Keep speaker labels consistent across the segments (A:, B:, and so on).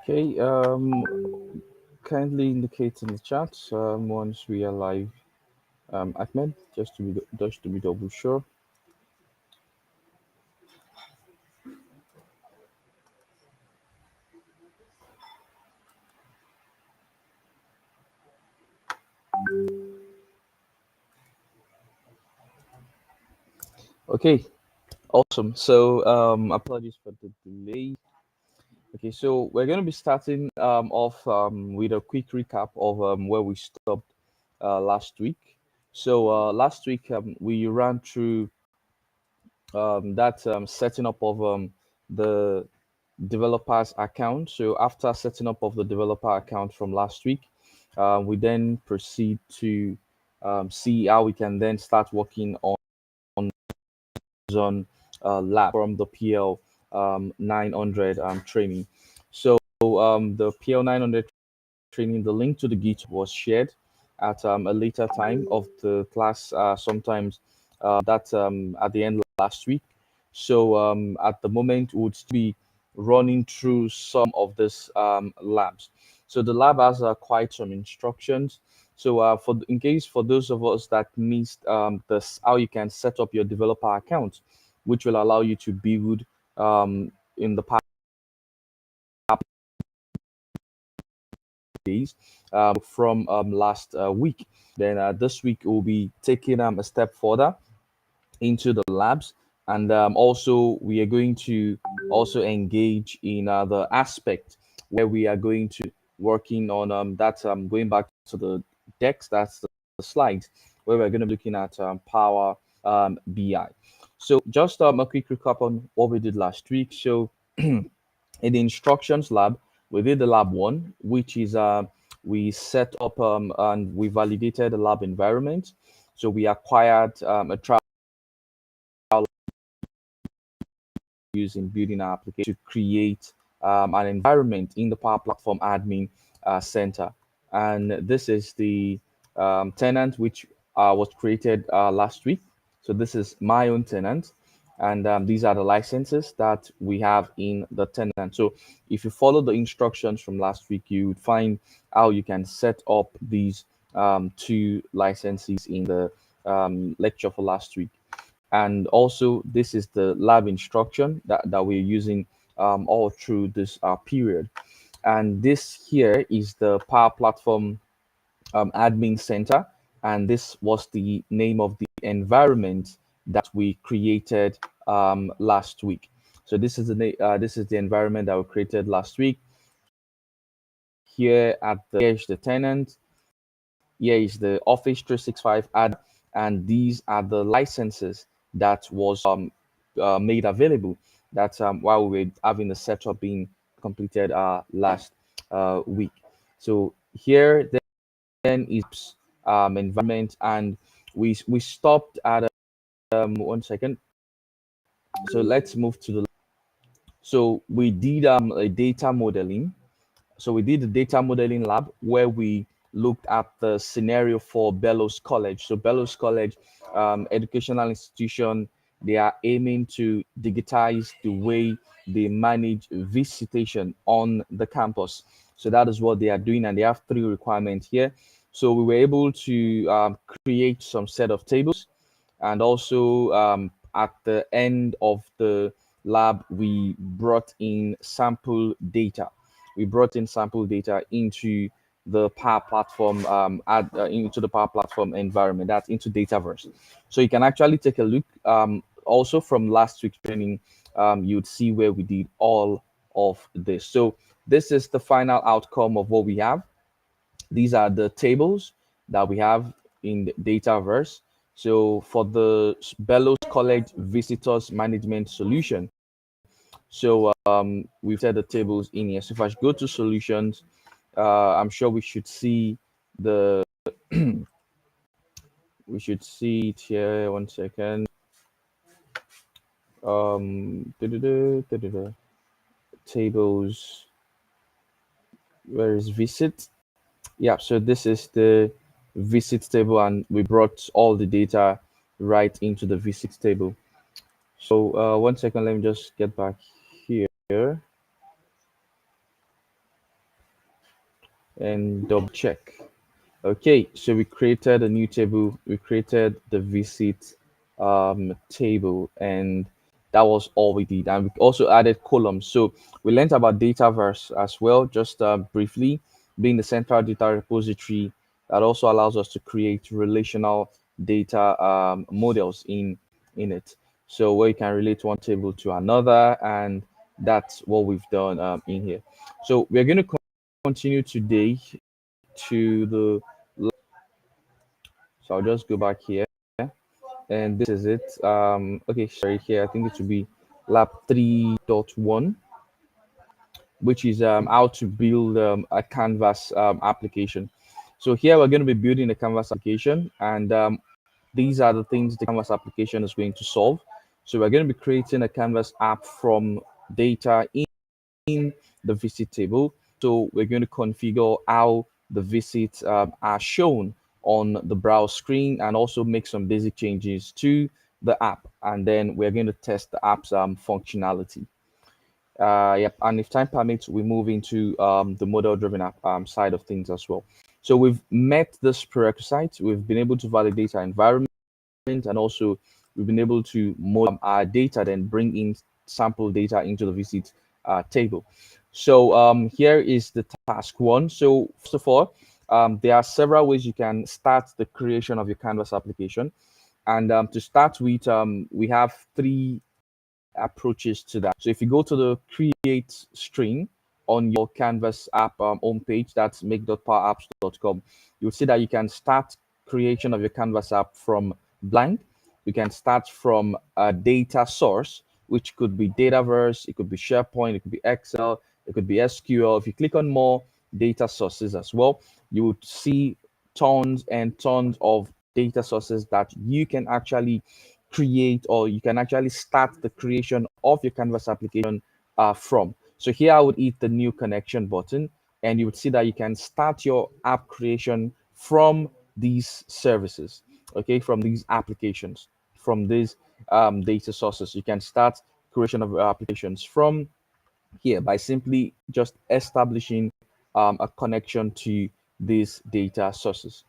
A: Okay, kindly indicate in the chat once we are live, Ahmed, just to be double sure. Okay, awesome. So apologies for the delay. Okay, so we're going to be starting off with a quick recap of where we stopped last week. So last week we ran through that setting up of the developer's account. So after setting up of the developer account from last week, we then proceed to see how we can then start working on lab from the PL 900 training. So the PL 900 training, the link to the Git was shared at a later time of the class, sometimes that at the end last week. So at the moment, we would be running through some of this labs. So the lab has quite some instructions. So in case for those of us that missed this, how you can set up your developer account, which will allow you to build in the past days from last week. Then this week we'll be taking a step further into the labs, and also we are going to also engage in the aspect where we are going to working on that going back to the decks, that's the slides where we're going to be looking at Power BI. So just a quick recap on what we did last week. So in the instructions lab, we did the lab one, which is we set up and we validated the lab environment. So we acquired a trial using building our application to create an environment in the Power Platform Admin Center. And this is the tenant which was created last week. So this is my own tenant. And these are the licenses that we have in the tenant. So if you follow the instructions from last week, you would find how you can set up these two licenses in the lecture for last week. And also this is the lab instruction that we're using all through this period. And this here is the Power Platform Admin Center, and this was the name of the environment that we created last week. So this is the environment that we created last week. Here at here's the tenant, here is the Office 365 ad, and these are the licenses that was made available. That's while we were having the setup being completed last week. So here then is environment, and we stopped at 1 second. So let's move to the. So we did a data modeling. So we did the data modeling lab where we looked at the scenario for Bellows College. So Bellows College, educational institution, they are aiming to digitize the way they manage visitation on the campus. So that is what they are doing, and they have three requirements here. So we were able to create some set of tables, and also at the end of the lab, we brought in sample data. We brought in sample data into the Power Platform into the Power Platform environment, that's into Dataverse. So you can actually take a look. Also from last week's training, you'd see where we did all of this. So this is the final outcome of what we have. These are the tables that we have in the Dataverse. So for the Bellows College Visitors Management Solution, so we've set the tables in here. So if I go to solutions, I'm sure we should see the We should see it here. One second. Tables. Where is visit? Yeah, so this is the visit table, and we brought all the data right into the visit table. So one second, let me just get back here and double check. Okay, so we created a new table. We created the visit table, and that was all we did. And we also added columns. So we learned about Dataverse as well, just briefly, being the central data repository that also allows us to create relational data models in it. So where you can relate one table to another, and that's what we've done in here. So we're going to continue today to the so I'll just go back here, and this is it. Okay, sorry, here I think it should be lab 3.1, which is how to build a Canvas application. So here we're going to be building a Canvas application, and these are the things the Canvas application is going to solve. So we're going to be creating a Canvas app from data in the visit table. So we're going to configure how the visits are shown on the browse screen, and also make some basic changes to the app. And then we're going to test the app's functionality. Yep, and if time permits, we move into the model-driven app side of things as well. So we've met this prerequisite. We've been able to validate our environment, and also we've been able to model our data, then bring in sample data into the visit table. So here is the task one. So first of all, there are several ways you can start the creation of your Canvas application. And to start with, we have three approaches to that. So if you go to the create string on your Canvas app homepage, that's make.powerapps.com, you'll see that you can start creation of your Canvas app from blank. You can start from a data source, which could be Dataverse, it could be SharePoint, it could be Excel, it could be SQL. If you click on more data sources as well, you would see tons and tons of data sources that you can actually create, or you can actually start the creation of your Canvas application from. So here I would hit the new connection button, and you would see that you can start your app creation from these services, okay, from these applications, from these data sources. You can start creation of applications from here by simply just establishing a connection to these data sources.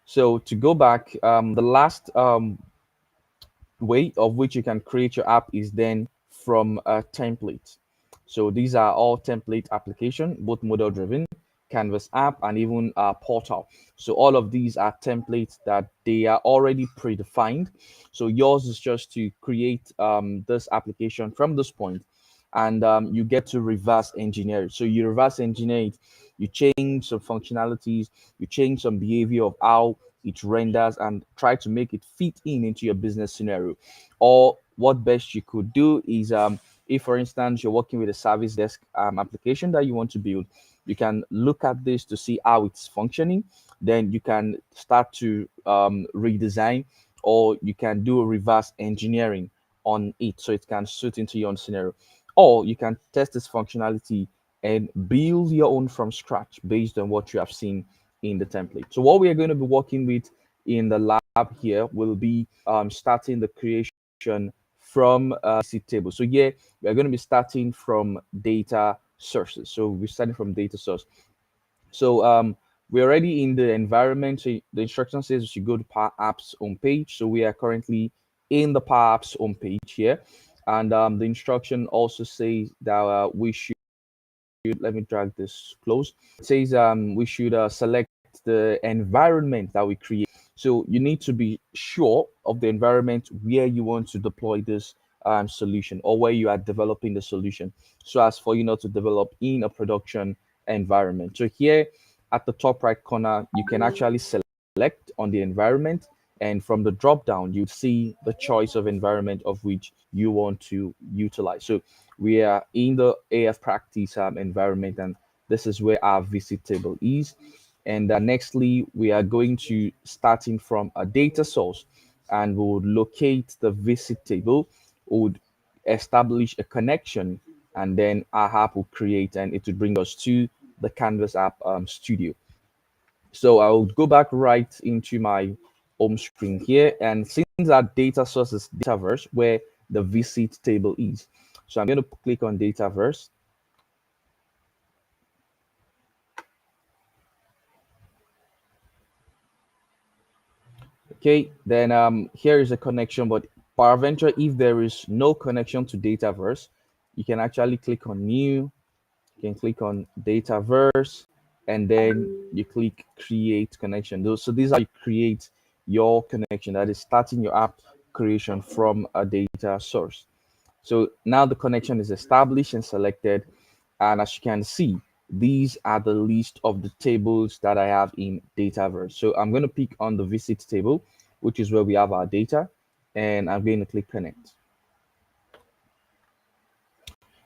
A: So to go back, the last way of which you can create your app is then from a template. So these are all template application, both model driven, Canvas app, and even portal. So all of these are templates that they are already predefined. So yours is just to create this application from this point, and you get to reverse engineer it. So you reverse engineer it, you change some functionalities, you change some behavior of how it renders, and try to make it fit into your business scenario. Or what best you could do is, if for instance you're working with a service desk application that you want to build, you can look at this to see how it's functioning. Then you can start to redesign, or you can do a reverse engineering on it so it can suit into your own scenario. Or you can test this functionality and build your own from scratch based on what you have seen in the template. So what we are going to be working with in the lab here will be starting the creation from a seed table. So yeah, we're going to be starting from data sources. So we're starting from data source. So we're already in the environment. So the instruction says we should go to Power Apps homepage. So we are currently in the Power Apps homepage here. And the instruction also says that we should, let me drag this close. It says we should select the environment that we create. So you need to be sure of the environment where you want to deploy this solution, or where you are developing the solution, so as for you not to develop in a production environment. So here at the top right corner, you can actually select on the environment, and from the drop down you see the choice of environment of which you want to utilize. So we are in the AF practice environment, and this is where our visit table is. And nextly, we are going to starting from a data source, and we would locate the visit table, would establish a connection, and then our app will create, and it will bring us to the Canvas app studio. So I'll go back right into my home screen here. And since our data source is Dataverse, where the visit table is, so I'm going to click on Dataverse. Okay, then here is a connection, but paraventure, if there is no connection to Dataverse, you can actually click on New, you can click on Dataverse, and then you click Create Connection. So these are you create your connection, that is starting your app creation from a data source. So now the connection is established and selected. And as you can see, these are the list of the tables that I have in Dataverse. So I'm going to pick on the visit table, which is where we have our data, and I'm going to click connect.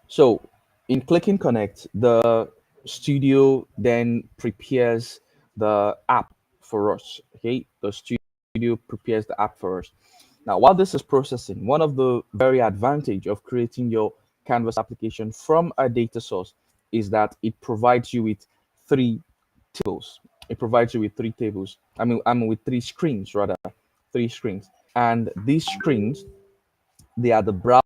A: So in clicking connect, the studio then prepares the app for us. Okay, the studio prepares the app for us. Now, while this is processing, one of the very advantage of creating your Canvas application from a data source is that it provides you with three tables. It provides you with three tables. I mean with three screens rather, three screens. And these screens, they are the browse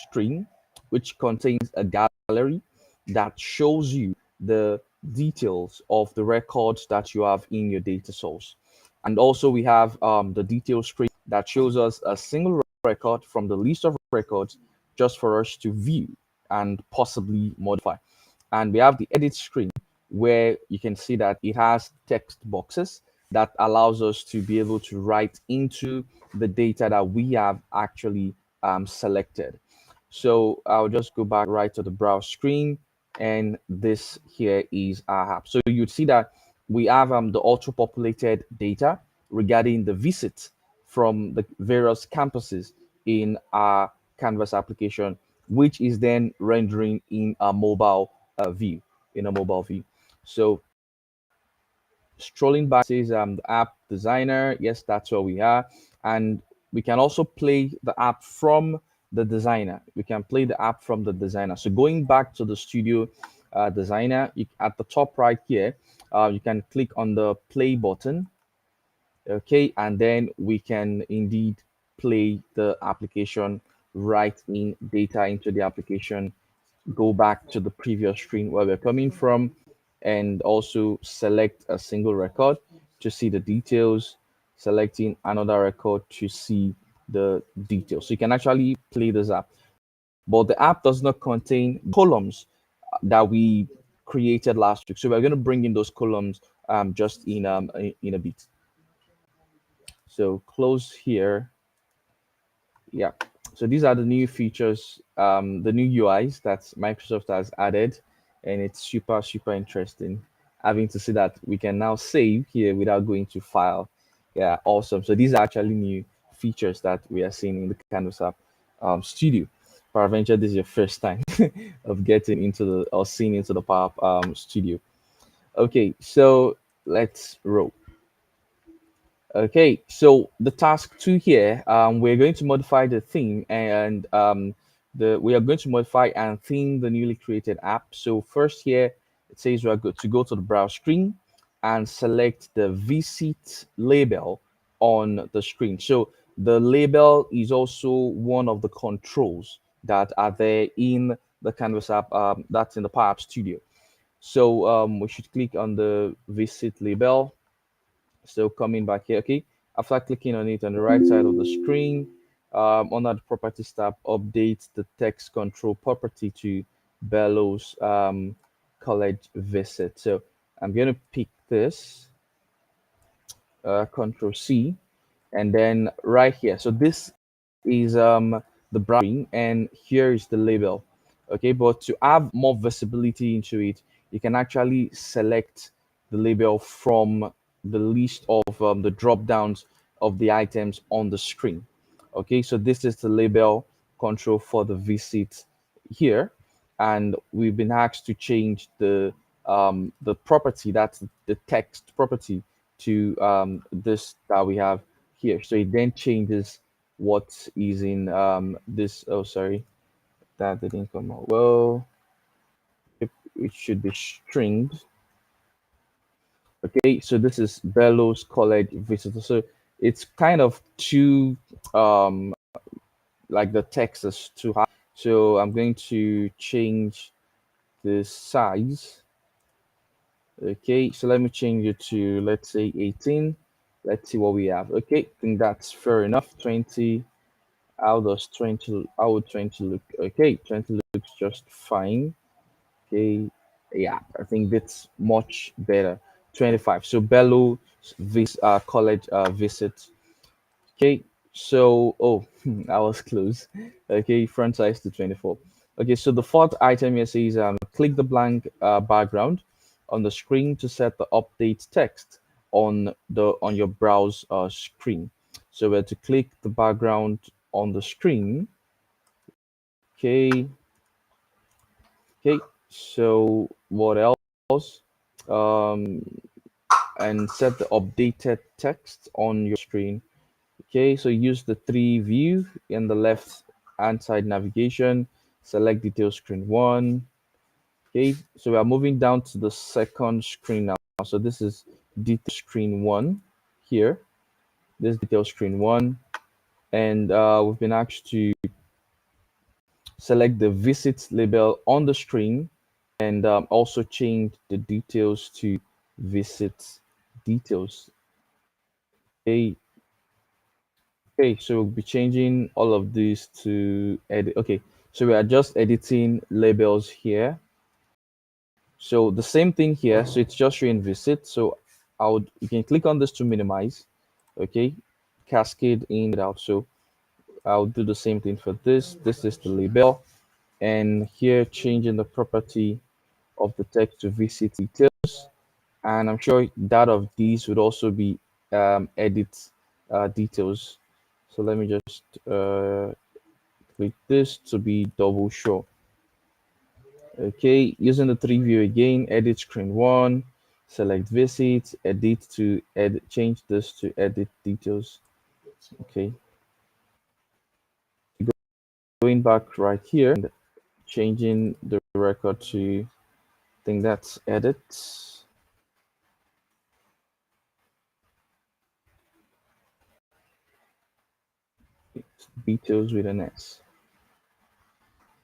A: screen, which contains a gallery that shows you the details of the records that you have in your data source. And also we have the detail screen that shows us a single record from the list of records just for us to view and possibly modify. And we have the edit screen where you can see that it has text boxes that allows us to be able to write into the data that we have actually selected. So I'll just go back right to the browse screen, and this here is our app. So you'd see that we have the auto-populated data regarding the visits from the various campuses in our Canvas application, which is then rendering in a mobile view, in a mobile view. So strolling back says the app designer. Yes, that's where we are. And we can also play the app from the designer. We can play the app from the designer. So going back to the studio designer, at the top right here, you can click on the play button. Okay, and then we can indeed play the application, write in data into the application, go back to the previous screen where we're coming from, and also select a single record to see the details, selecting another record to see the details. So you can actually play this app, but the app does not contain columns that we created last week. So we're going to bring in those columns just in a bit. So close here. Yeah. So these are the new features, the new UIs that Microsoft has added, and it's super, super interesting having to see that we can now save here without going to file. Yeah, awesome. So these are actually new features that we are seeing in the Canvas app studio. Paraventure, this is your first time of getting into the or seeing into the Power Studio. Okay, so let's roll. Okay, so the task two here, we're going to modify the theme, and we are going to modify and theme the newly created app. So first here, it says we are good to go to the browse screen and select the visit label on the screen. So the label is also one of the controls that are there in the Canvas app, that's in the Power App Studio. So we should click on the visit label. So coming back here, okay, after clicking on it on the right side of the screen, under the properties tab, update the text control property to Bellows college visit. So I'm going to pick this, control C, and then right here. So this is the browsing, and here is the label. Okay, but to have more visibility into it, you can actually select the label from the list of the drop downs of the items on the screen. Okay, so this is the label control for the visit here, and we've been asked to change the the property, that's the text property, to this that we have here. So it then changes what is in this. Oh, sorry, that didn't come out well. It should be stringed. Okay, so this is Bellows College Visitor. So it's kind of too um like the text is too high. So I'm going to change the size. Okay, so let me change it to, let's say, 18. Let's see what we have. Okay, I think that's fair enough. 20. How would 20 look? Okay, 20 looks just fine. Okay, yeah, I think that's much better. 25. So Bello college visit. Okay, so I was close. Okay, front size to 24. Okay, so the fourth item here says click the blank background on the screen to set the update text on your browse screen. So we have to click the background on the screen. Okay, okay. So what else? Um, and set the updated text on your screen. Okay, so use the three view in the left hand side navigation, select detail screen one. Okay, so we are moving down to the second screen now. So this is detail screen one here. This detail screen one, and we've been asked to select the visit label on the screen and also change the details to visit details. Okay, okay, so we'll be changing all of these to edit. Okay, so we are just editing labels here. So the same thing here. So it's just showing visit. So you can click on this to minimize. Okay, cascade in and out. So I'll do the same thing for this. This is the label, and here changing the property of the text to visit details. And I'm sure that of these would also be edit details. So let me just click this to be double sure. Okay, using the three view again, edit screen one, select visit, edit to edit, change this to edit details. Okay, going back right here and changing the record to, I think that's edit details with an S.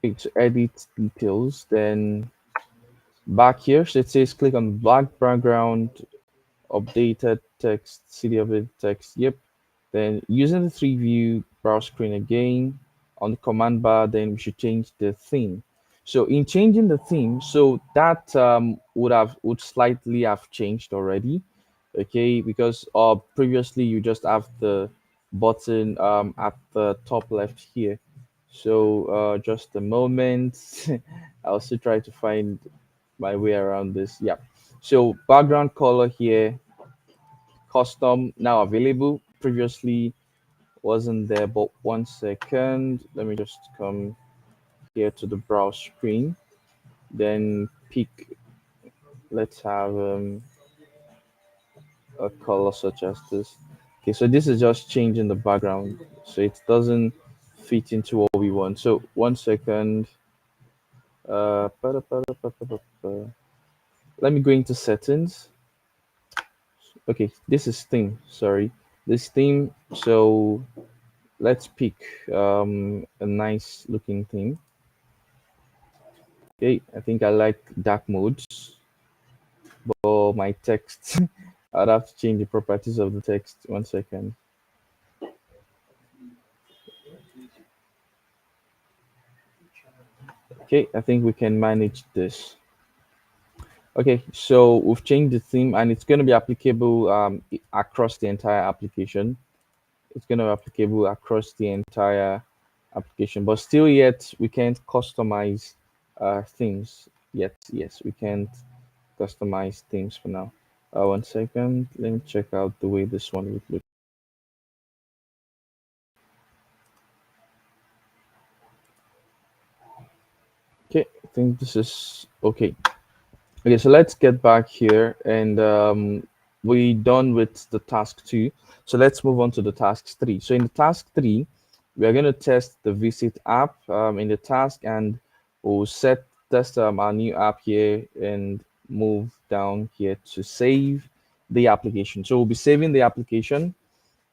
A: Okay, to edit details, then back here, so it says click on black background, updated text, city updated text. Yep. Then using the three view browse screen again on the command bar, then we should change the theme. So in changing the theme, so that would slightly have changed already. Okay, because previously you just have the button at the top left here. So just a moment. I'll still try to find my way around this. Yeah. So background color here, custom now available. Previously wasn't there, but 1 second. Let me just come here to the browse screen. Then pick, let's have a color such as this. Okay, so this is just changing the background. So it doesn't fit into what we want. So 1 second. Let me go into settings. Okay, this is theme. Sorry, this theme. So let's pick a nice looking theme. Okay, I think I like dark modes for my text. I'd have to change the properties of the text. 1 second. Okay, I think we can manage this. Okay, so we've changed the theme and it's going to be applicable across the entire application. It's going to be applicable across the entire application, but still yet we can't customize themes yet. Yes, we can't customize themes for now. 1 second, let me check out the way this one would look. Okay, I think this is okay. Okay, so let's get back here, and we done with the task two. So let's move on to the task three. So in the task three, we are going to test the visit app in the task, and we'll set test our new app here and move down here to save the application. So we'll be saving the application,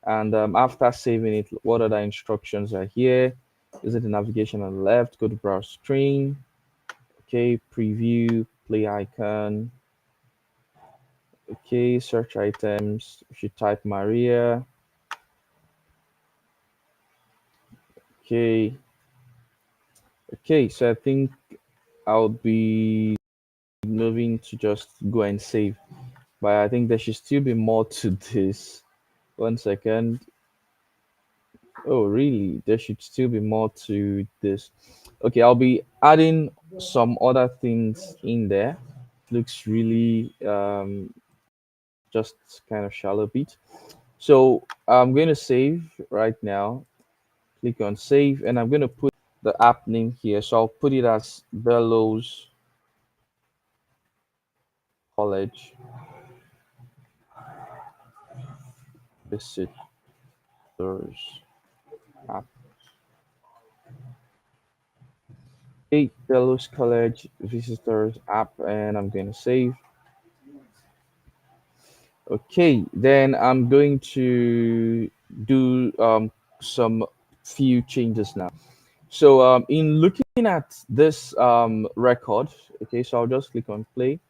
A: and after saving it, what other instructions are here? Is it the navigation on the left? Go to browse screen. Okay, preview, play icon. Okay, search items. We should type Maria. Okay. Okay, so I think I'll be moving to just go and save. But I think there should still be more to this. One second. Oh, really? There should still be more to this. Okay, I'll be adding some other things in there. Looks really just kind of shallow bit. So I'm going to save right now. Click on save, and I'm going to put the app name here. So I'll put it as Bellows College Visitors app. Okay, Bellows College Visitors app, and I'm going to save. Okay, then I'm going to do some few changes now. So in looking at this record, okay, so I'll just click on play.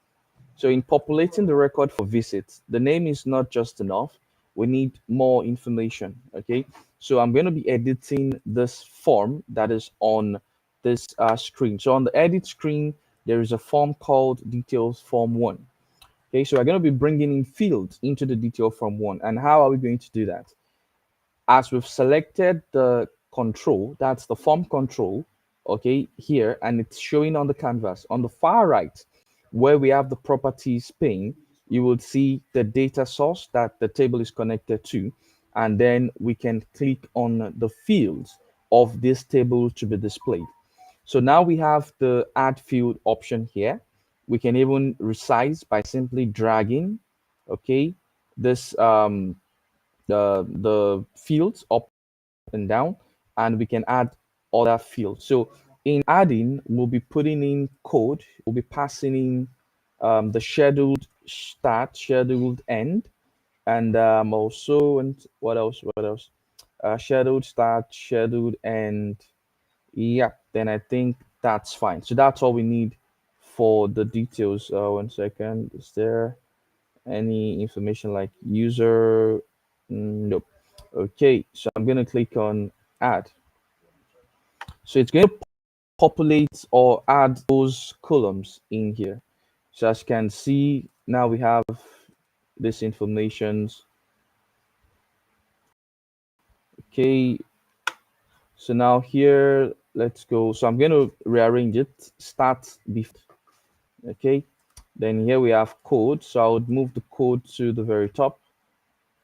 A: So in populating the record for visits, the name is not just enough. We need more information. Okay. So I'm going to be editing this form that is on this screen. So on the edit screen, there is a form called details form one. Okay. So we're going to be bringing in fields into the detail form one. And how are we going to do that? As we've selected the control, that's the form control, okay, here, and it's showing on the canvas. On the far right, where we have the properties pane, you will see the data source that the table is connected to, and then we can click on the fields of this table to be displayed. So now we have the add field option here. We can even resize by simply dragging, okay, this the fields up and down, and we can add other fields. So in adding, we'll be putting in code, we'll be passing in the scheduled start, scheduled end, and also, and what else? What else? Scheduled start, scheduled end. Yeah, then I think that's fine. So that's all we need for the details. One second. Is there any information like user? Nope. Okay, so I'm going to click on add. So it's going to populate or add those columns in here. So as you can see, now we have this informations. Okay, so now here, let's go. So I'm going to rearrange it, start before. Okay, then here we have code. So I would move the code to the very top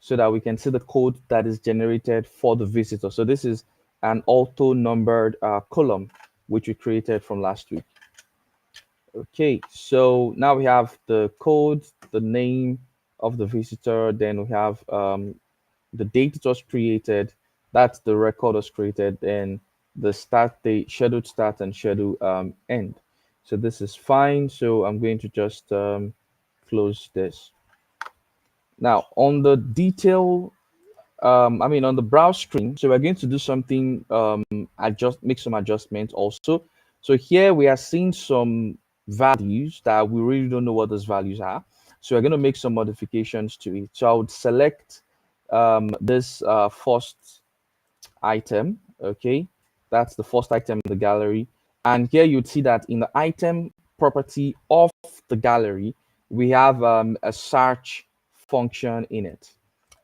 A: so that we can see the code that is generated for the visitor. So this is an auto numbered column which we created from last week. Okay, so now we have the code, the name of the visitor, then we have the date it was created, that's the record was created, and the start date, scheduled start and scheduled end. So this is fine. So I'm going to just close this. Now on the detail on the browse screen, so we're going to do something, make some adjustments also. So here we are seeing some values that we really don't know what those values are. So we're going to make some modifications to it. So I would select this first item. Okay, that's the first item in the gallery. And here you'd see that in the item property of the gallery, we have a search function in it.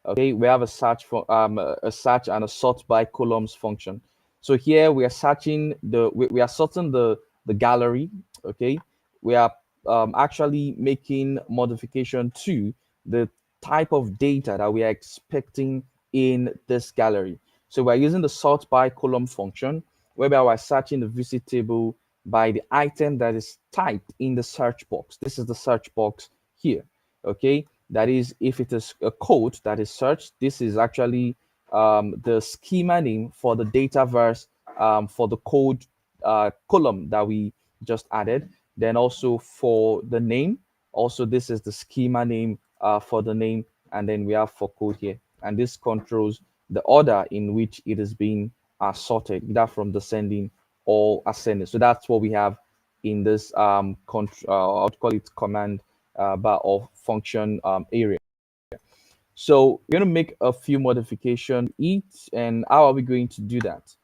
A: Okay, we have a search for a search and a sort by columns function. So here we are searching we are sorting the gallery. Okay, we are actually making modification to the type of data that we are expecting in this gallery. So we're using the sort by column function, whereby we're searching the visit table by the item that is typed in the search box. This is the search box here. Okay, that is, if it is a code that is searched, this is actually the schema name for the Dataverse, for the code column that we just added. Then also for the name, also this is the schema name for the name, and then we have for code here, and this controls the order in which it is being sorted, either from descending or ascending. So that's what we have in this I'd call it command bar or function area. So we're going to make a few modifications each, and how are we going to do that?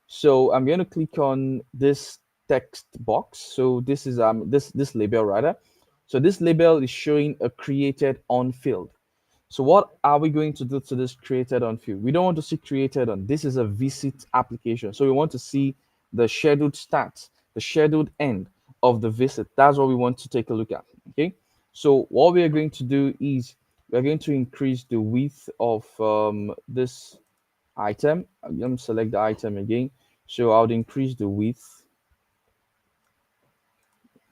A: So I'm going to click on this text box. So this is this label rather. So this label is showing a created on field. So what are we going to do to this created on field? We don't want to see created on. This is a visit application. So we want to see the scheduled start, the scheduled end of the visit. That's what we want to take a look at. Okay. So what we are going to do is we're going to increase the width of this item. I'm going to select the item again. So I would increase the width.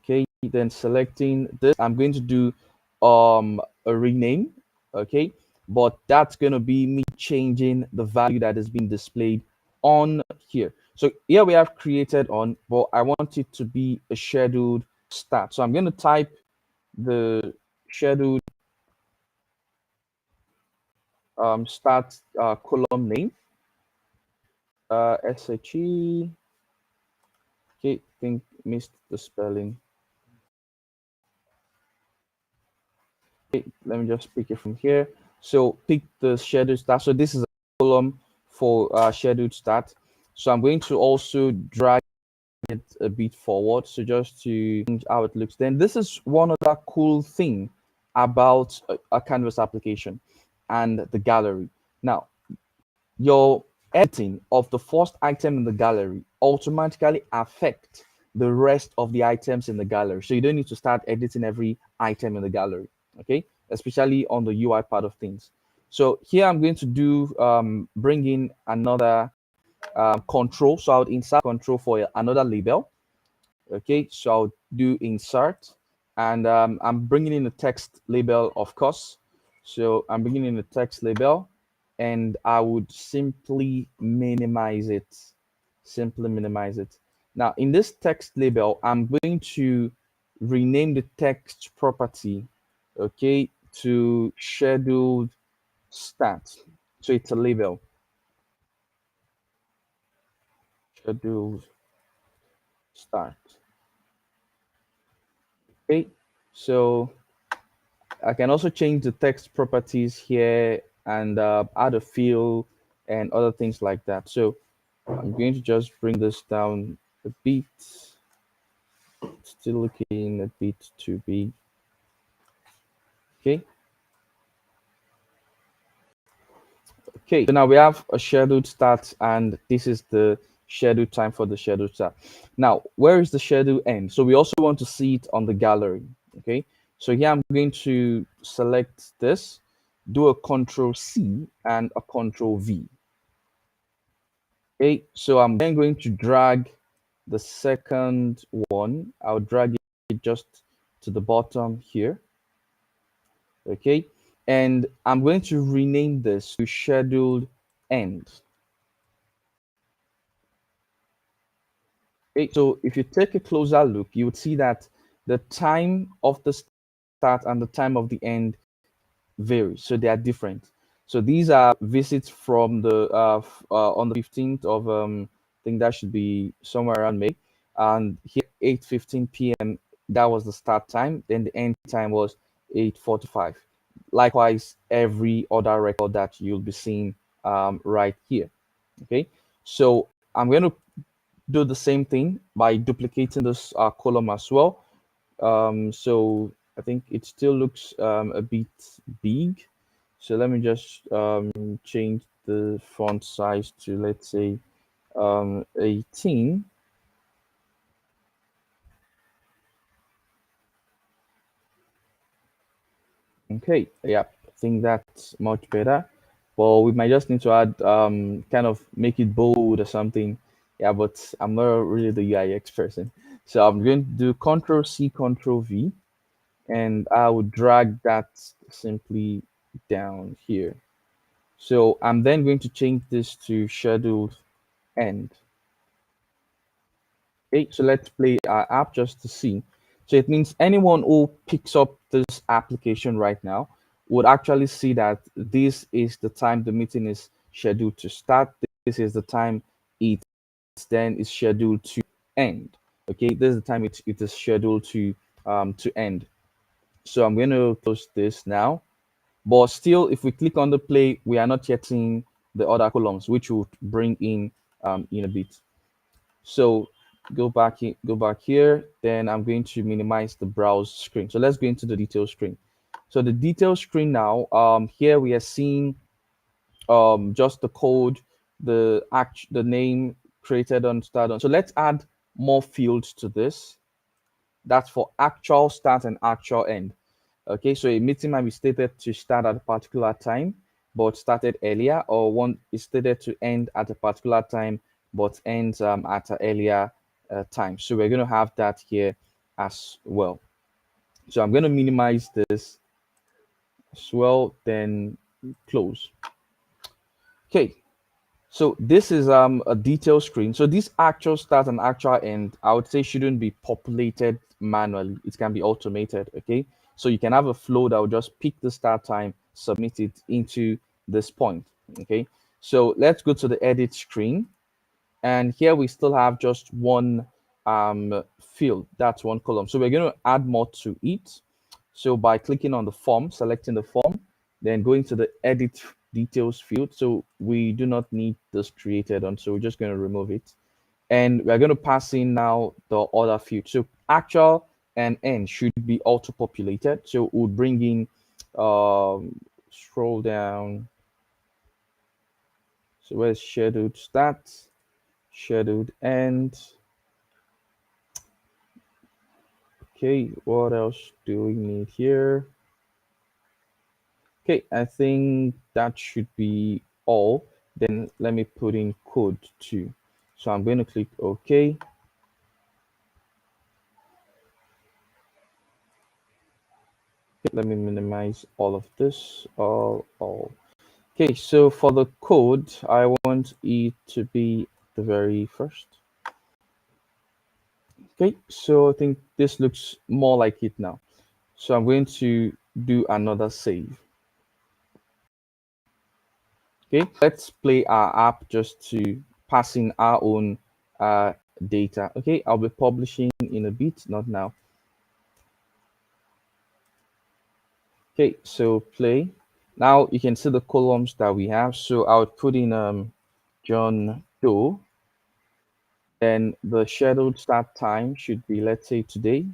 A: Okay, then selecting this, I'm going to do a rename. Okay, but that's going to be me changing the value that is being displayed on here. So here we have created on, but I want it to be a scheduled start. So I'm going to type the scheduled start column name, SHE. Okay, think missed the spelling. Okay, let me just pick it from here. So pick the scheduled start. So this is a column for scheduled start. So I'm going to also drag it a bit forward. So just to change how it looks. Then this is one other cool thing about a Canvas application and the gallery. Now, your editing of the first item in the gallery automatically affect the rest of the items in the gallery. So you don't need to start editing every item in the gallery, okay? Especially on the UI part of things. So here I'm going to do bring in another control. So I'll insert control for another label. Okay, so I'll do insert, and I'm bringing in the text label, of course. So I'm bringing in the text label, and I would simply minimize it. Simply minimize it. Now, in this text label, I'm going to rename the text property, okay, to scheduled start. So it's a label, scheduled start. Okay, so I can also change the text properties here and add a field and other things like that. So I'm going to just bring this down a bit. Still looking a bit too big. Okay. Okay, so now we have a scheduled start, and this is the scheduled time for the scheduled start. Now, where is the schedule end? So we also want to see it on the gallery. Okay, so here I'm going to select this, do a Control C and a Control V. Okay, so I'm then going to drag the second one. I'll drag it just to the bottom here. Okay, and I'm going to rename this to scheduled end. Okay, so if you take a closer look, you would see that the time of the start and the time of the end vary, so they are different. So these are visits from the on the 15th of I think that should be somewhere around May, and here 8:15 p.m. that was the start time. Then the end time was 8:45. Likewise, every other record that you'll be seeing right here. Okay, so I'm going to do the same thing by duplicating this column as well. So I think it still looks a bit big. So let me just change the font size to, let's say, 18. Okay, yeah, I think that's much better. But we might just need to add kind of make it bold or something Yeah, but I'm not really the UIX person. So I'm going to do Control C, Control V, and I will drag that simply down here. So I'm then going to change this to scheduled end. Okay, so let's play our app just to see. So it means anyone who picks up this application right now would actually see that this is the time the meeting is scheduled to start. This is the time it then is scheduled to end. Okay, this is the time it is scheduled to end. So I'm going to close this now. But still, if we click on the play, we are not yet seeing the other columns, which will bring in a bit. So go back here. Then I'm going to minimize the browse screen. So let's go into the detail screen. So the detail screen now, here we are seeing just the code, the name created on start on. So let's add more fields to this. That's for actual start and actual end. Okay, so a meeting might be stated to start at a particular time, but started earlier, or one is stated to end at a particular time, but ends at an earlier time. So we're going to have that here as well. So I'm going to minimize this as well, then close. Okay, so this is a detail screen. So this actual start and actual end, I would say shouldn't be populated manually. It can be automated. Okay. So you can have a flow that will just pick the start time, submit it into this point. Okay. So let's go to the edit screen. And here we still have just one field. That's one column. So we're going to add more to it. So by clicking on the form, selecting the form, then going to the edit details field. So we do not need this created on, so we're just going to remove it. And we're going to pass in now the other field. So actual and end should be auto populated. So we'll bring in, scroll down. So where's scheduled start, scheduled end. Okay, what else do we need here? Okay, I think that should be all. Then let me put in code too. So I'm going to click OK. Let me minimize all of this. All. Okay, so for the code, I want it to be the very first. Okay, so I think this looks more like it now. So I'm going to do another save. Okay, let's play our app just to pass in our own data. Okay, I'll be publishing in a bit, not now. Okay, so play. Now you can see the columns that we have. So I would put in John Doe. Then the scheduled start time should be, let's say, today.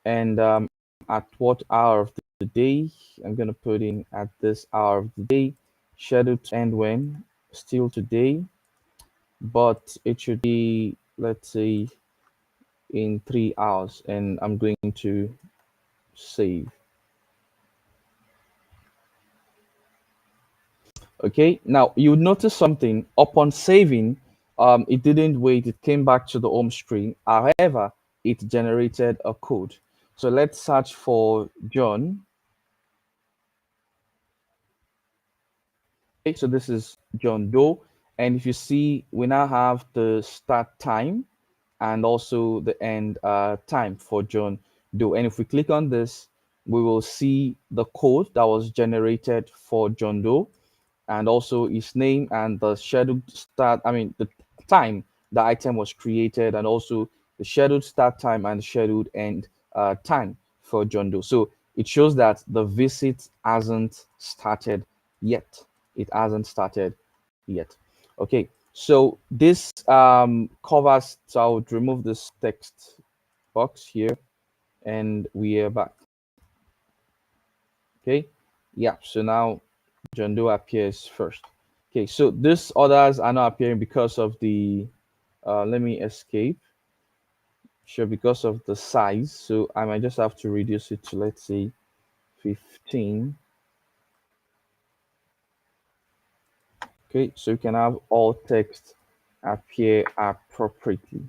A: And at what hour of the day? I'm going to put in at this hour of the day. Scheduled to end when? Still today. But it should be, let's say, in 3 hours. And I'm going to save. Okay, now you would notice something upon saving, it didn't wait, it came back to the home screen. However, it generated a code. So let's search for John. Okay, so this is John Doe. And if you see, we now have the start time and also the end time for John Doe. And if we click on this, we will see the code that was generated for John Doe, and also his name and the scheduled start, I mean, the time the item was created, and also the scheduled start time and scheduled end time for John Doe. So it shows that the visit hasn't started yet. It hasn't started yet. Okay, so this covers, so I would remove this text box here, and we are back. Okay, yeah, so now John Doe appears first. Okay, so this others are not appearing because of the, let me escape. Sure, because of the size. So I might just have to reduce it to, let's say, 15. Okay, so you can have all text appear appropriately.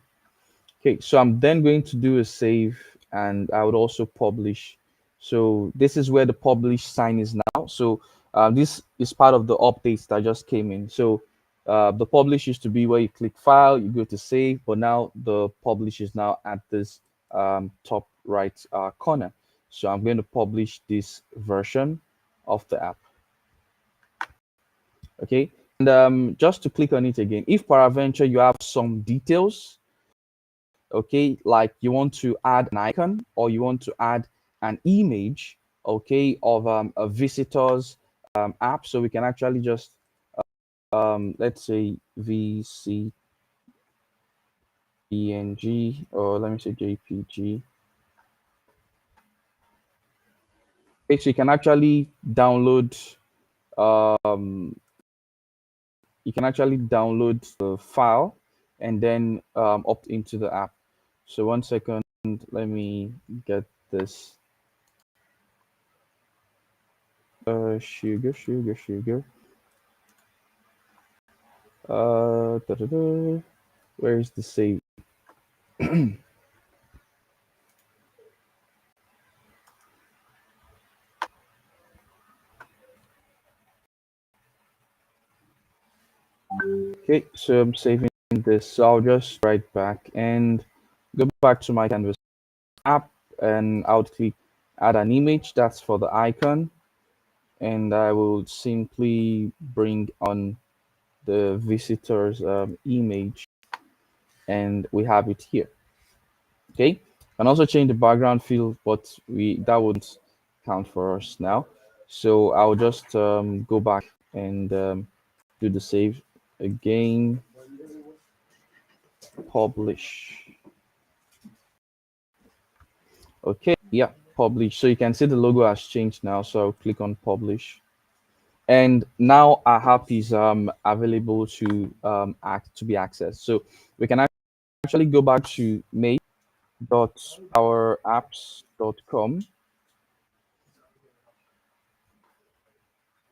A: Okay, so I'm then going to do a save and I would also publish. So this is where the publish sign is now. So this is part of the updates that just came in. So the publish used to be where you click file, you go to save, but now the publish is now at this top right corner. So I'm going to publish this version of the app. Okay, and just to click on it again, if peradventure you have some details, okay, like you want to add an icon or you want to add an image, okay, of a visitor's app, so we can actually just let's say vcpng, or let me say jpg. Okay, so um you can actually download the file and then opt into the app. So 1 second, let me get this. Sugar. Where is the save? Okay, so I'm saving this. So I'll just write back and go back to my Canvas app, and I'll click add an image. That's for the icon, and I will simply bring on the visitor's image, and we have it here. Okay, and also change the background field, but we that wouldn't count for us now. So I'll just go back and do the save again, publish. Okay, yeah, publish. So you can see the logo has changed now. So I'll click on publish, and now our app is available to be accessed. So we can actually go back to main.powerapps.com,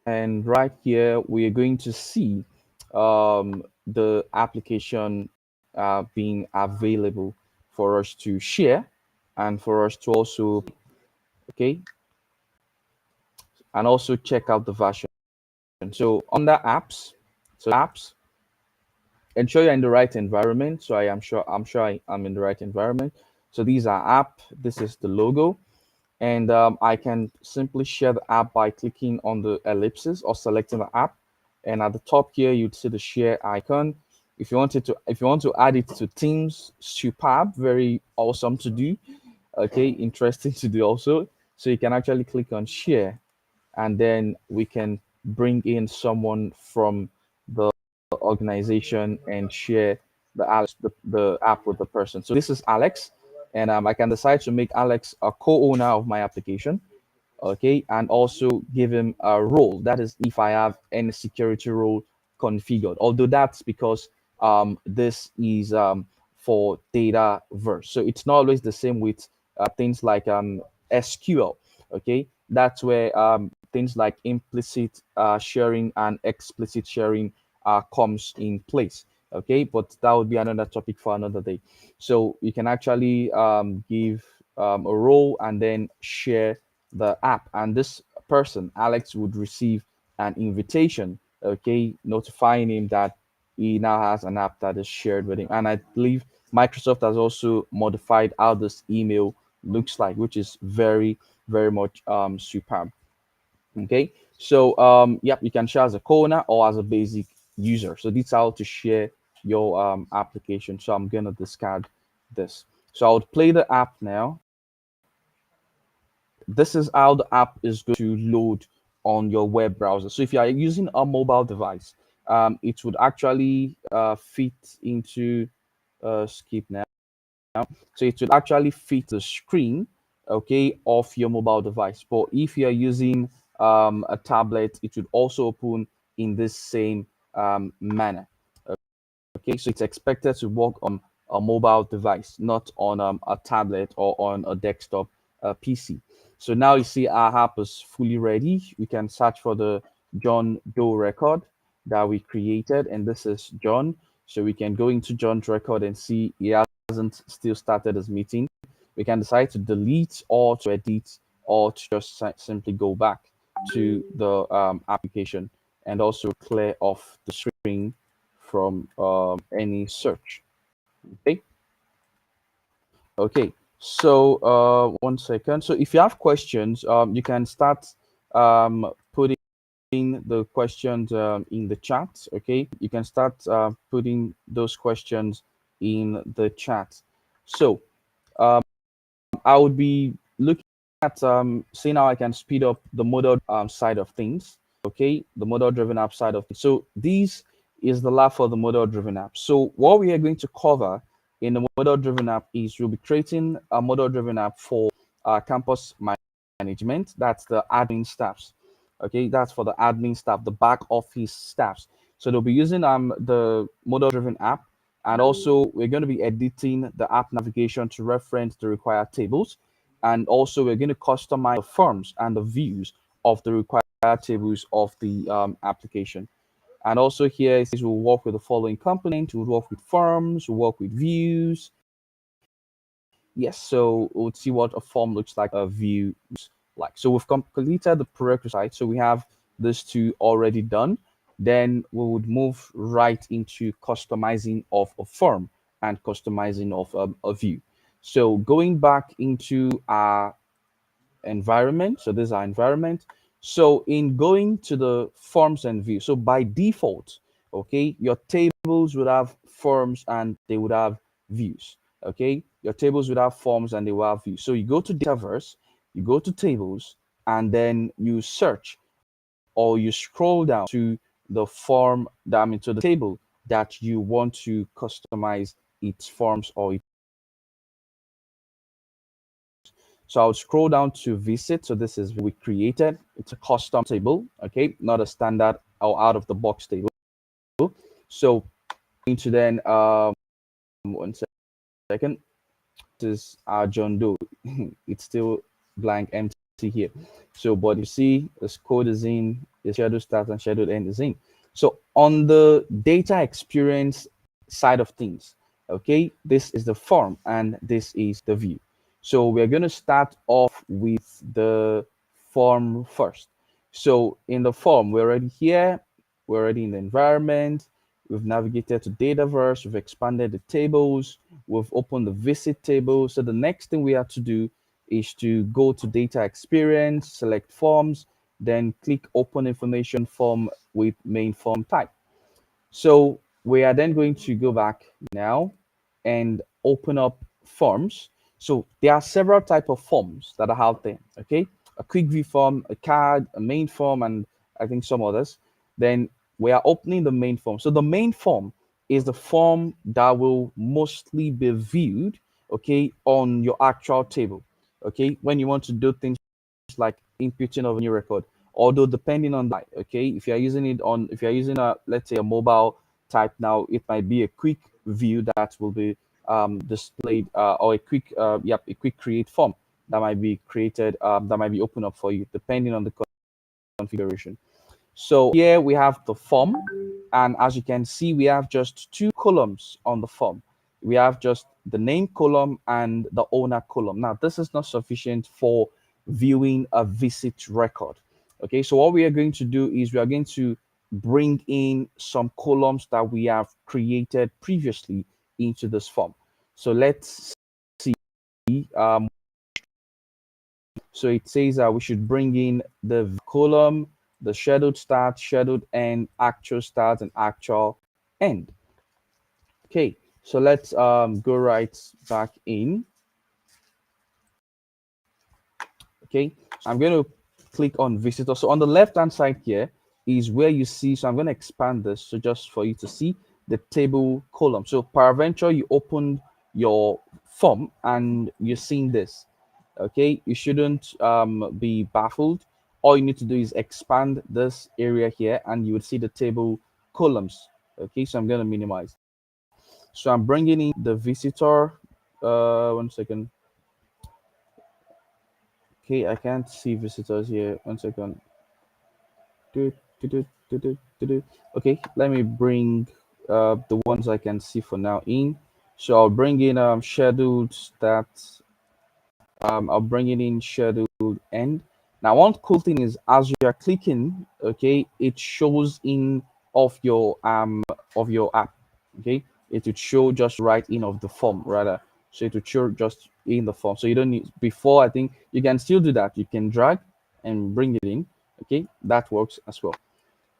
A: and right here we are going to see the application being available for us to share and for us to also, okay, and also check out the version. So under apps, ensure you're in the right environment. So I'm in the right environment. So these are app, this is the logo, and I can simply share the app by clicking on the ellipses or selecting the app, and at the top here you'd see the share icon. If you want to add it to Teams, superb, very awesome to do. Okay, interesting to do also. So you can actually click on share, and then we can bring in someone from the organization and share the app with the person. So this is Alex, and I can decide to make Alex a co-owner of my application, okay, and also give him a role. That is if I have any security role configured, although that's because this is for Dataverse, so it's not always the same with things like SQL. Okay, that's where things like implicit sharing and explicit sharing comes in place. Okay, but that would be another topic for another day. So you can actually give a role and then share the app, and this person Alex would receive an invitation, okay, notifying him that he now has an app that is shared with him. And I believe Microsoft has also modified how this email looks like, which is very much superb. Okay, so yep, you can share as a co-owner or as a basic user. So this is how to share your application. So I'm gonna discard this. So I would play the app now. This is how the app is going to load on your web browser. So if you are using a mobile device, it would actually fit into skip now. So it will actually fit the screen, okay, of your mobile device. But if you're using a tablet, it would also open in this same manner. Okay, so it's expected to work on a mobile device, not on a tablet or on a desktop PC. So now you see our app is fully ready. We can search for the John Doe record that we created, and this is John. So we can go into John's record and see he hasn't still started his meeting. We can decide to delete or to edit or to just simply go back to the application and also clear off the screen from any search. Okay. Okay. So 1 second. So if you have questions, you can start putting the questions in the chat. Okay, you can start putting those questions in the chat. So um, I would be looking at seeing how I can speed up the model side of things. Okay, the model driven app side of things. So this is the lab for the model driven app. So what we are going to cover in the model driven app is we'll be creating a model driven app for campus management. That's the admin staffs. Okay, that's for the admin staff, the back office staffs. So they'll be using the model driven app, and also we're going to be editing the app navigation to reference the required tables, and also we're going to customize the forms and the views of the required tables of the application. And also here it says we'll work with the following components: we'll work with forms, we'll work with views. Yes, so we'll see what a form looks like, a view like. So we've completed the prerequisite. So we have these two already done. Then we would move right into customizing of a form and customizing of a view. So going back into our environment. So this is our environment. So in going to the forms and views, so by default, okay, your tables would have forms and they would have views. Okay, your tables would have forms and they will have views. So you go to Dataverse, you go to tables, and then you search or you scroll down to the form that I mean to the table that you want to customize its forms or its. So I'll scroll down to visit. So this is we created. It's a custom table, okay, not a standard or out of the box table. So into then 1 second. This is our John Doe. It's still blank, empty here. So, but you see, this code is in, the schedule start and schedule end is in. So on the data experience side of things, okay, this is the form and this is the view. So we're going to start off with the form first. So in the form, we're already here, we're already in the environment, we've navigated to Dataverse, we've expanded the tables, we've opened the visit table. So the next thing we have to do is to go to data experience, select forms, then click open information form with main form type. So we are then going to go back now and open up forms. So there are several type of forms that are out there. Okay, a quick view form, a card, a main form, and I think some others. Then we are opening the main form. So the main form is the form that will mostly be viewed, okay, on your actual table. Okay, when you want to do things like inputting of a new record, although depending on that, okay, if you're using it on, if you're using a, let's say, a mobile type now, it might be a quick view that will be displayed, or a quick a quick create form that might be created, that might be open up for you depending on the configuration. So here we have the form, and as you can see, we have just two columns on the form. We have just the name column and the owner column. Now, this is not sufficient for viewing a visit record. Okay, so what we are going to do is we are going to bring in some columns that we have created previously into this form. So let's see. Um, so it says that we should bring in the column, the scheduled start, scheduled end, actual start, and actual end. Okay, so let's go right back in. Okay, I'm going to click on visitor. So on the left hand side here is where you see, so I'm going to expand this so just for you to see the table column. So peradventure you opened your form and you're seeing this. Okay, you shouldn't be baffled. All you need to do is expand this area here and you would see the table columns. Okay, so I'm going to minimize. So I'm bringing in the visitor. 1 second. Okay, I can't see visitors here. 1 second. Okay, let me bring the ones I can see for now in. So I'll bring in scheduled stats. I'll bring it in scheduled end. Now, one cool thing is as you are clicking, okay, it shows in of your app. Okay, it would show just right in of the form rather. So it would show just in the form. So you don't need before. I think you can still do that. You can drag and bring it in. Okay, that works as well.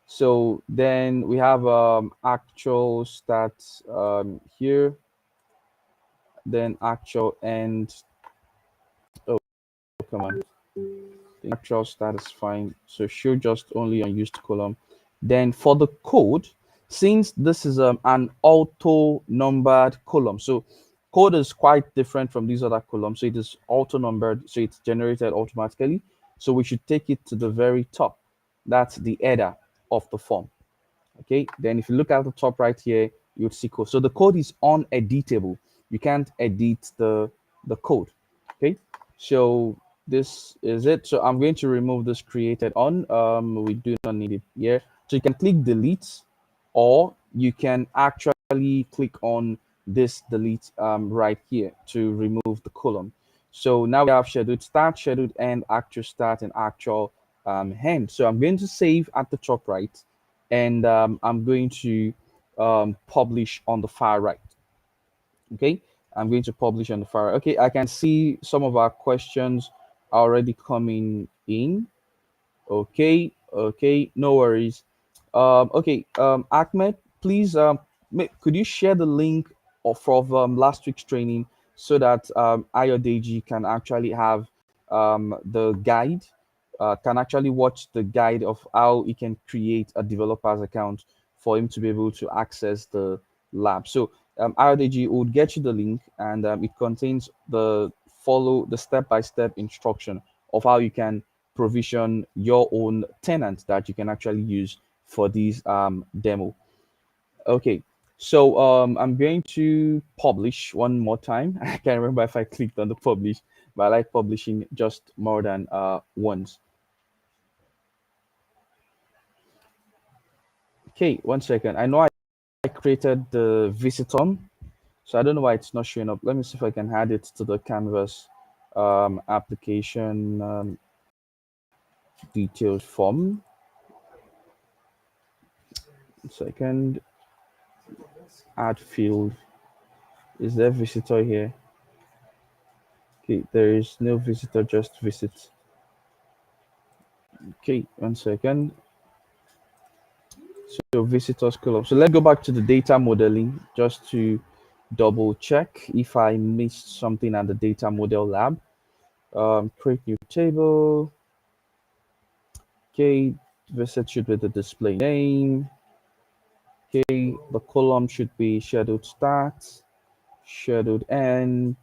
A: So then we have actual stats here, then actual end. Oh, come on. The actual stat is fine. So show just only unused column. Then for the code, since this is an auto numbered column, so code is quite different from these other columns. So it is auto numbered, so it's generated automatically. So we should take it to the very top. That's the header of the form. Okay, then if you look at the top right here, you would see code. So the code is uneditable. You can't edit the code. Okay, so this is it. So I'm going to remove this created on. We do not need it here. So you can click delete, or you can actually click on this delete right here to remove the column. So now we have scheduled start, scheduled end, actual start, and actual end. So I'm going to save at the top right, and I'm going to publish on the far right. Okay, I'm going to publish on the far right. Okay, I can see some of our questions already coming in. Okay, okay, no worries. Okay, Ahmed, please, could you share the link of last week's training so that Ayodeji can actually have the guide, can actually watch the guide of how he can create a developer's account for him to be able to access the lab. So Ayodeji would get you the link, and it contains the follow the step-by-step instruction of how you can provision your own tenant that you can actually use for this demo. Okay, so I'm going to publish one more time. I can't remember if I clicked on the publish, but I like publishing just more than once. Okay, 1 second. I know I created the visitor, so I don't know why it's not showing up. Let me see if I can add it to the Canvas application details form. Second, add field. Is there visitor here? Okay, there is no visitor, just visit. Okay, 1 second. So visitors column. So let's go back to the data modeling just to double check if I missed something at the data model lab. Create new table. Okay, visit should be the display name. Okay, the column should be scheduled start, scheduled end,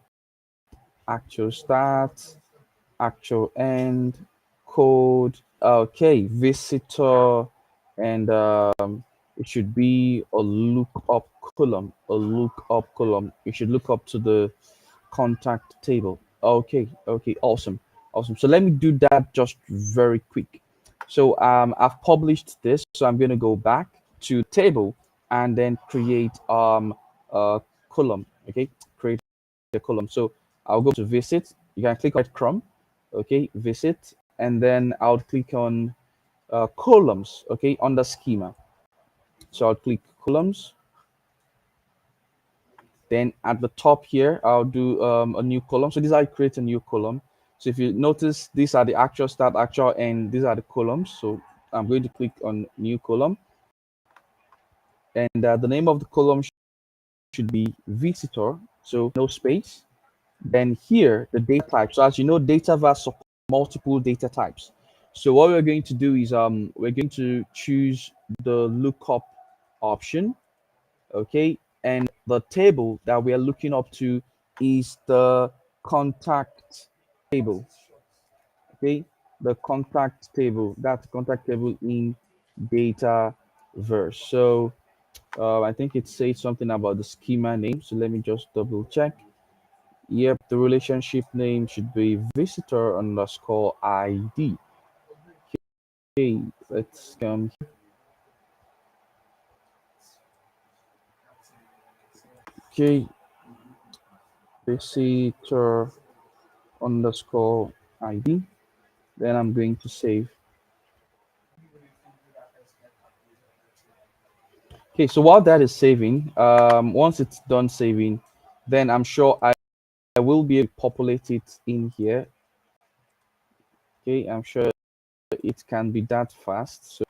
A: actual start, actual end, code. Okay, visitor, and it should be a lookup column. A lookup column. You should look up to the contact table. Okay, okay, awesome, awesome. So let me do that just very quick. So I've published this, so I'm going to go back to table and then create a column. Okay, create a column. So I'll go to visit. You can click on Chrome. Okay, visit, and then I'll click on columns. Okay, under schema. So I'll click columns. Then at the top here, I'll do a new column. So this is how I create a new column. So if you notice, these are the actual start, actual end. These are the columns. So I'm going to click on new column. And the name of the column should be visitor. So no space. Then here, the data type. So as you know, Dataverse supports multiple data types. So what we're going to do is we're going to choose the lookup option. Okay, and the table that we are looking up to is the contact table. Okay, the contact table. That's contact table in Dataverse. So I think it says something about the schema name. So let me just double check. Yep, the relationship name should be visitor underscore ID. Okay, let's come. Okay, visitor underscore ID. Then I'm going to save. Okay, so while that is saving, once it's done saving, then I'm sure I will be able to populate it in here. Okay, I'm sure it can be that fast. So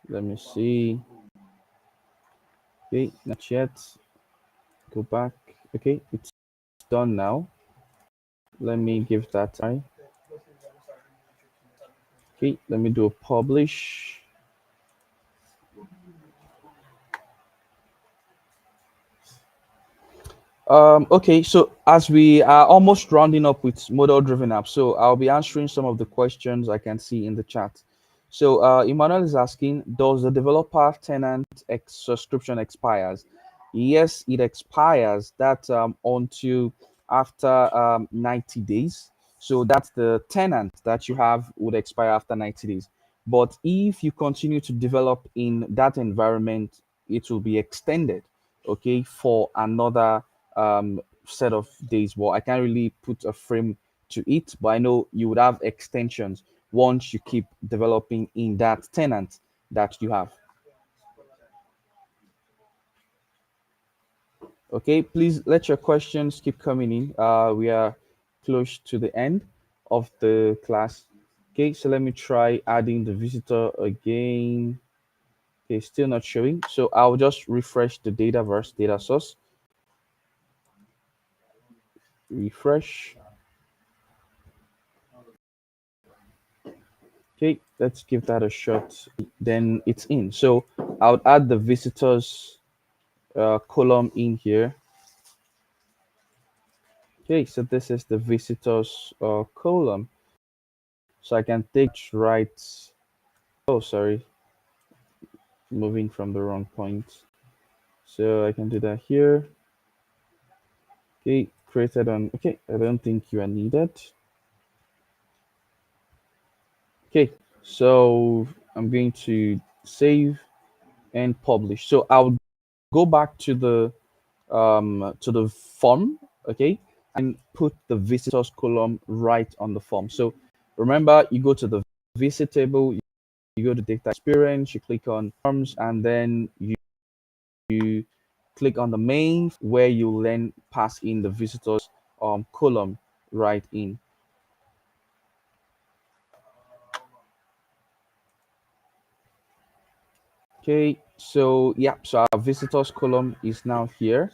A: let me see. Okay, not yet. Go back. Okay, it's done now. Let me give that time. Okay, let me do a publish. Okay, so as we are almost rounding up with model-driven apps, so I'll be answering some of the questions I can see in the chat. So Emmanuel is asking, does the developer tenant subscription expires? Yes, it expires that until after 90 days. So that's the tenant that you have would expire after 90 days. But if you continue to develop in that environment, it will be extended, okay, for another set of days. Well, I can't really put a frame to it, but I know you would have extensions once you keep developing in that tenant that you have. Okay, please let your questions keep coming in. We are close to the end of the class. Okay, so let me try adding the visitor again. Okay, still not showing. So I'll just refresh the Dataverse data source. Refresh. Okay, let's give that a shot. Then it's in. So I would add the visitors column in here. Okay, so this is the visitors column. So I can take right. Oh, sorry, moving from the wrong point. So I can do that here. Okay, created on. Okay, I don't think you are needed. Okay, so I'm going to save and publish. So I'll go back to the form, okay, and put the visitors column right on the form. So remember, you go to the visit table, you go to data experience, you click on forms, and then you click on the main where you then pass in the visitors column right in. Okay, so yeah, so our visitors column is now here.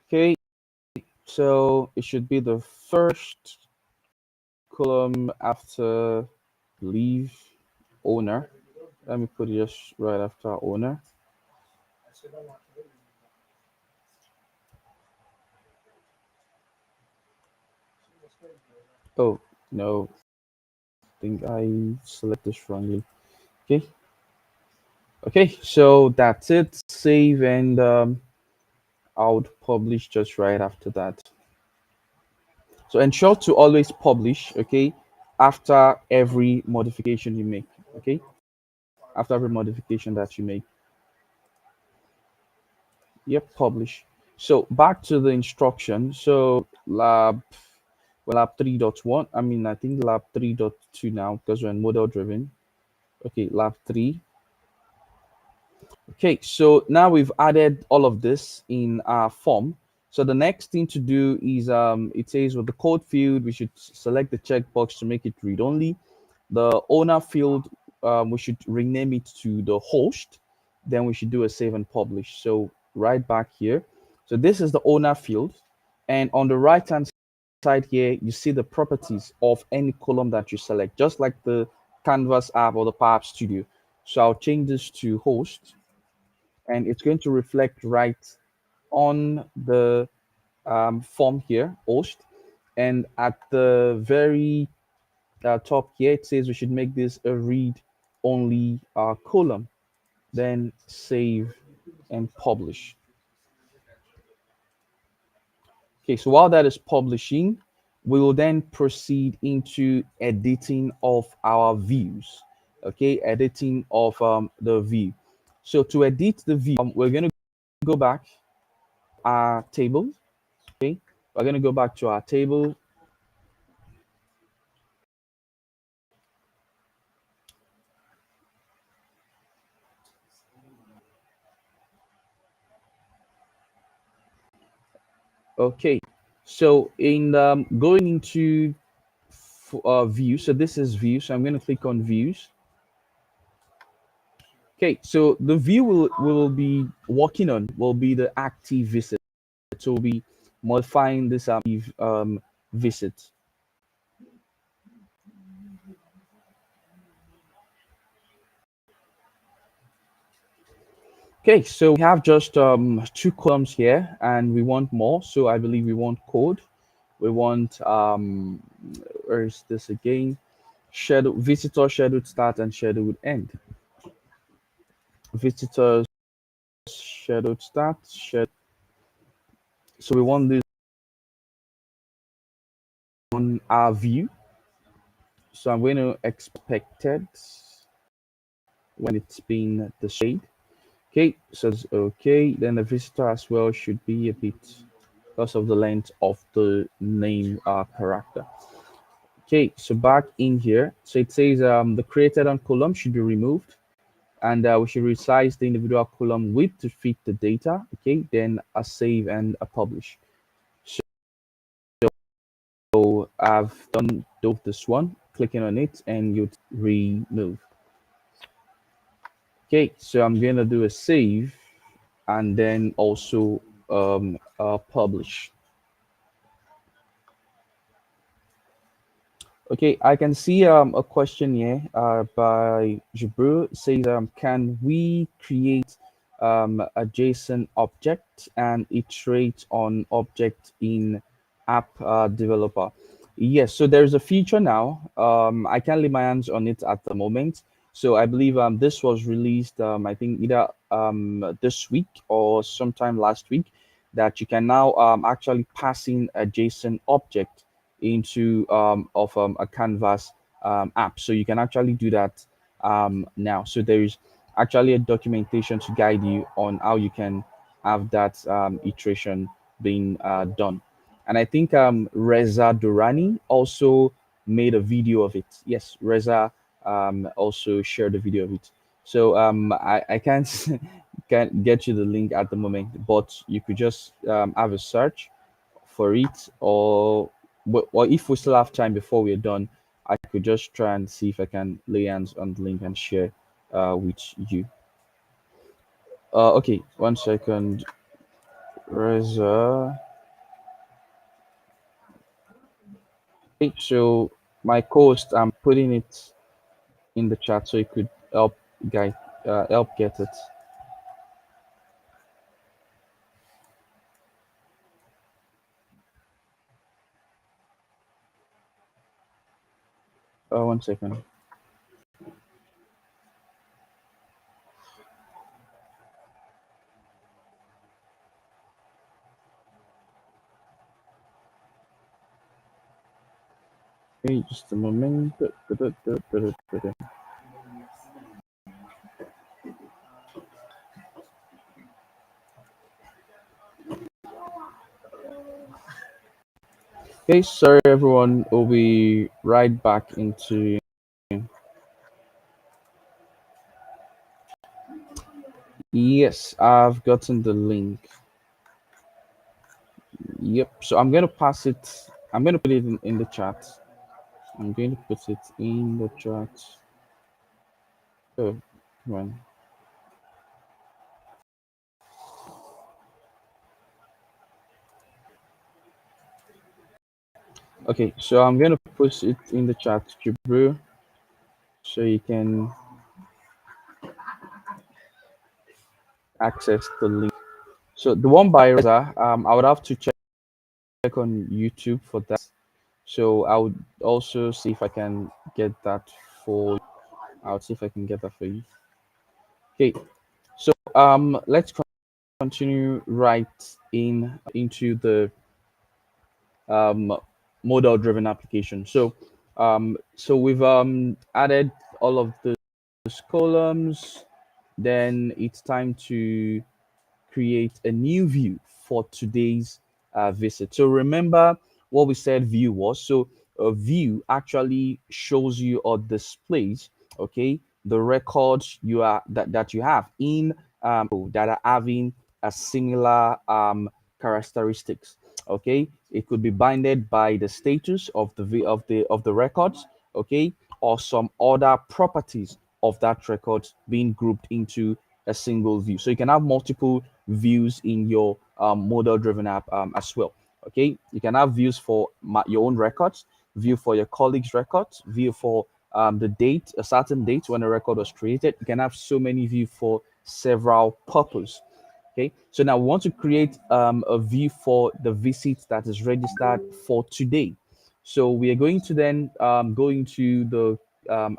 A: Okay, so it should be the first column after leave owner. Let me put it just right after owner. Oh no, I think I select this wrongly. Okay, okay, so that's it. Save and I would publish just right after that. So ensure to always publish, okay, after every modification you make, okay, after every modification that you make. Yep, publish. So back to the instruction. So lab 3.1. I mean, I think lab 3.2 now because we're in model driven. Okay, lab 3. Okay, so now we've added all of this in our form. So the next thing to do is it says with the code field, we should select the checkbox to make it read only. The owner field, we should rename it to the host. Then we should do a save and publish. So right back here. So this is the owner field. And on the right hand side here, you see the properties of any column that you select, just like the Canvas app or the Power App Studio. So I'll change this to host, and it's going to reflect right on the form here, host. And at the very top here, it says we should make this a read only column, then save and publish. Okay, so while that is publishing, we will then proceed into editing of our views. Okay, editing of the view. So to edit the view, we're going to go back our table. Okay, we're going to go back to our table. Okay, so in going into view, so this is view, so I'm going to click on views. Okay, so the view will be working on will be the active visit. So we'll be modifying this active visit. Okay, so we have just two columns here, and we want more. So I believe we want code. We want where is this again? Schedule visitor scheduled start and scheduled end. Visitors scheduled start. So we want this on our view. So I'm going to expected when it's been displayed. Okay, so it's okay. Then the visitor as well should be a bit because of the length of the name character. Okay, so back in here, so it says the created on column should be removed, and we should resize the individual column width to fit the data. Okay, then a save and a publish. So I've done this one, clicking on it, and you remove. Okay, so I'm gonna do a save and then also publish. Okay, I can see a question here by Jibru says can we create a JSON object and iterate on object in app developer? Yes, so there's a feature now. I can't lay my hands on it at the moment. So I believe this was released I think either this week or sometime last week, that you can now actually pass in a JSON object into a Canvas app. So you can actually do that now. So there is actually a documentation to guide you on how you can have that iteration being done. And I think Reza Durrani also made a video of it. Yes, Reza also shared a video of it. So I can't can't get you the link at the moment, but you could just have a search for it, or if we still have time before we're done, I could just try and see if I can lay hands on the link and share with you. Okay, 1 second. Reza. Okay, so my cost, I'm putting it in the chat so you could help guy help get it. Oh, 1 second. Okay, just a moment. Okay, sorry everyone. We'll be right back into. Yes, I've gotten the link. Yep. So I'm gonna pass it. I'm gonna put it in the chat. I'm going to put it in the chat. Oh, come on. Okay, so I'm gonna put it in the chat, Jibru, so you can access the link. So the one by Reza, I would have to check on YouTube for that. So I would also see if I can get that for. I'll see if I can get that for you. Okay, so let's continue right into the model driven application. So we've added all of those columns. Then it's time to create a new view for today's visit. So remember what we said view was. So a view actually shows you or displays, okay, the records that you have in that are having a similar characteristics. Okay, it could be binded by the status of the records, okay, or some other properties of that record being grouped into a single view. So you can have multiple views in your model driven app as well. Okay, you can have views for your own records, view for your colleagues records, view for the date, a certain date when a record was created. You can have so many view for several purposes. Okay, so now we want to create a view for the visit that is registered for today. So we are going to then go into the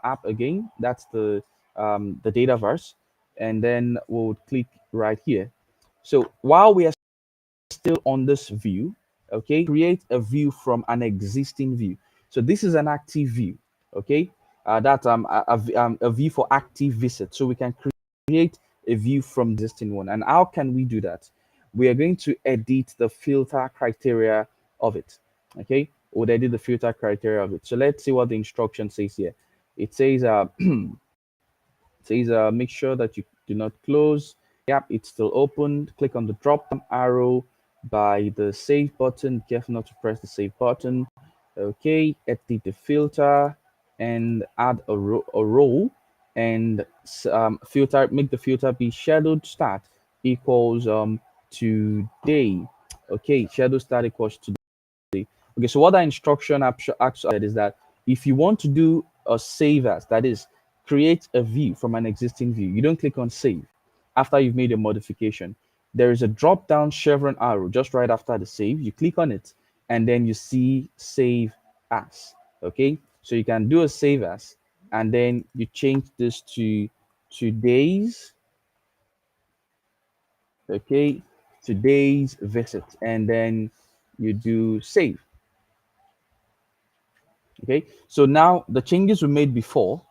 A: app again. That's the Dataverse, and then we'll click right here. So while we are still on this view, okay, create a view from an existing view. So this is an active view, okay. That's a view for active visit. So we can create a view from the existing one. And how can we do that? We are going to edit the filter criteria of it. Okay, we'll edit the filter criteria of it. So let's see what the instruction says here. It says make sure that you do not close. Yep, it's still open. Click on the drop down arrow by the save button. Careful not to press the save button. Okay, edit the filter and add a row and filter, make the filter be scheduled start equals today. Okay, scheduled start equals today. Okay, so what that instruction actually said is that if you want to do a save as, that is, create a view from an existing view, you don't click on save after you've made a modification. There is a drop down chevron arrow just right after the save. You click on it and then you see save as. Okay, so you can do a save as and then you change this to today's, okay, today's visit, and then you do save. Okay, so now the changes we made before,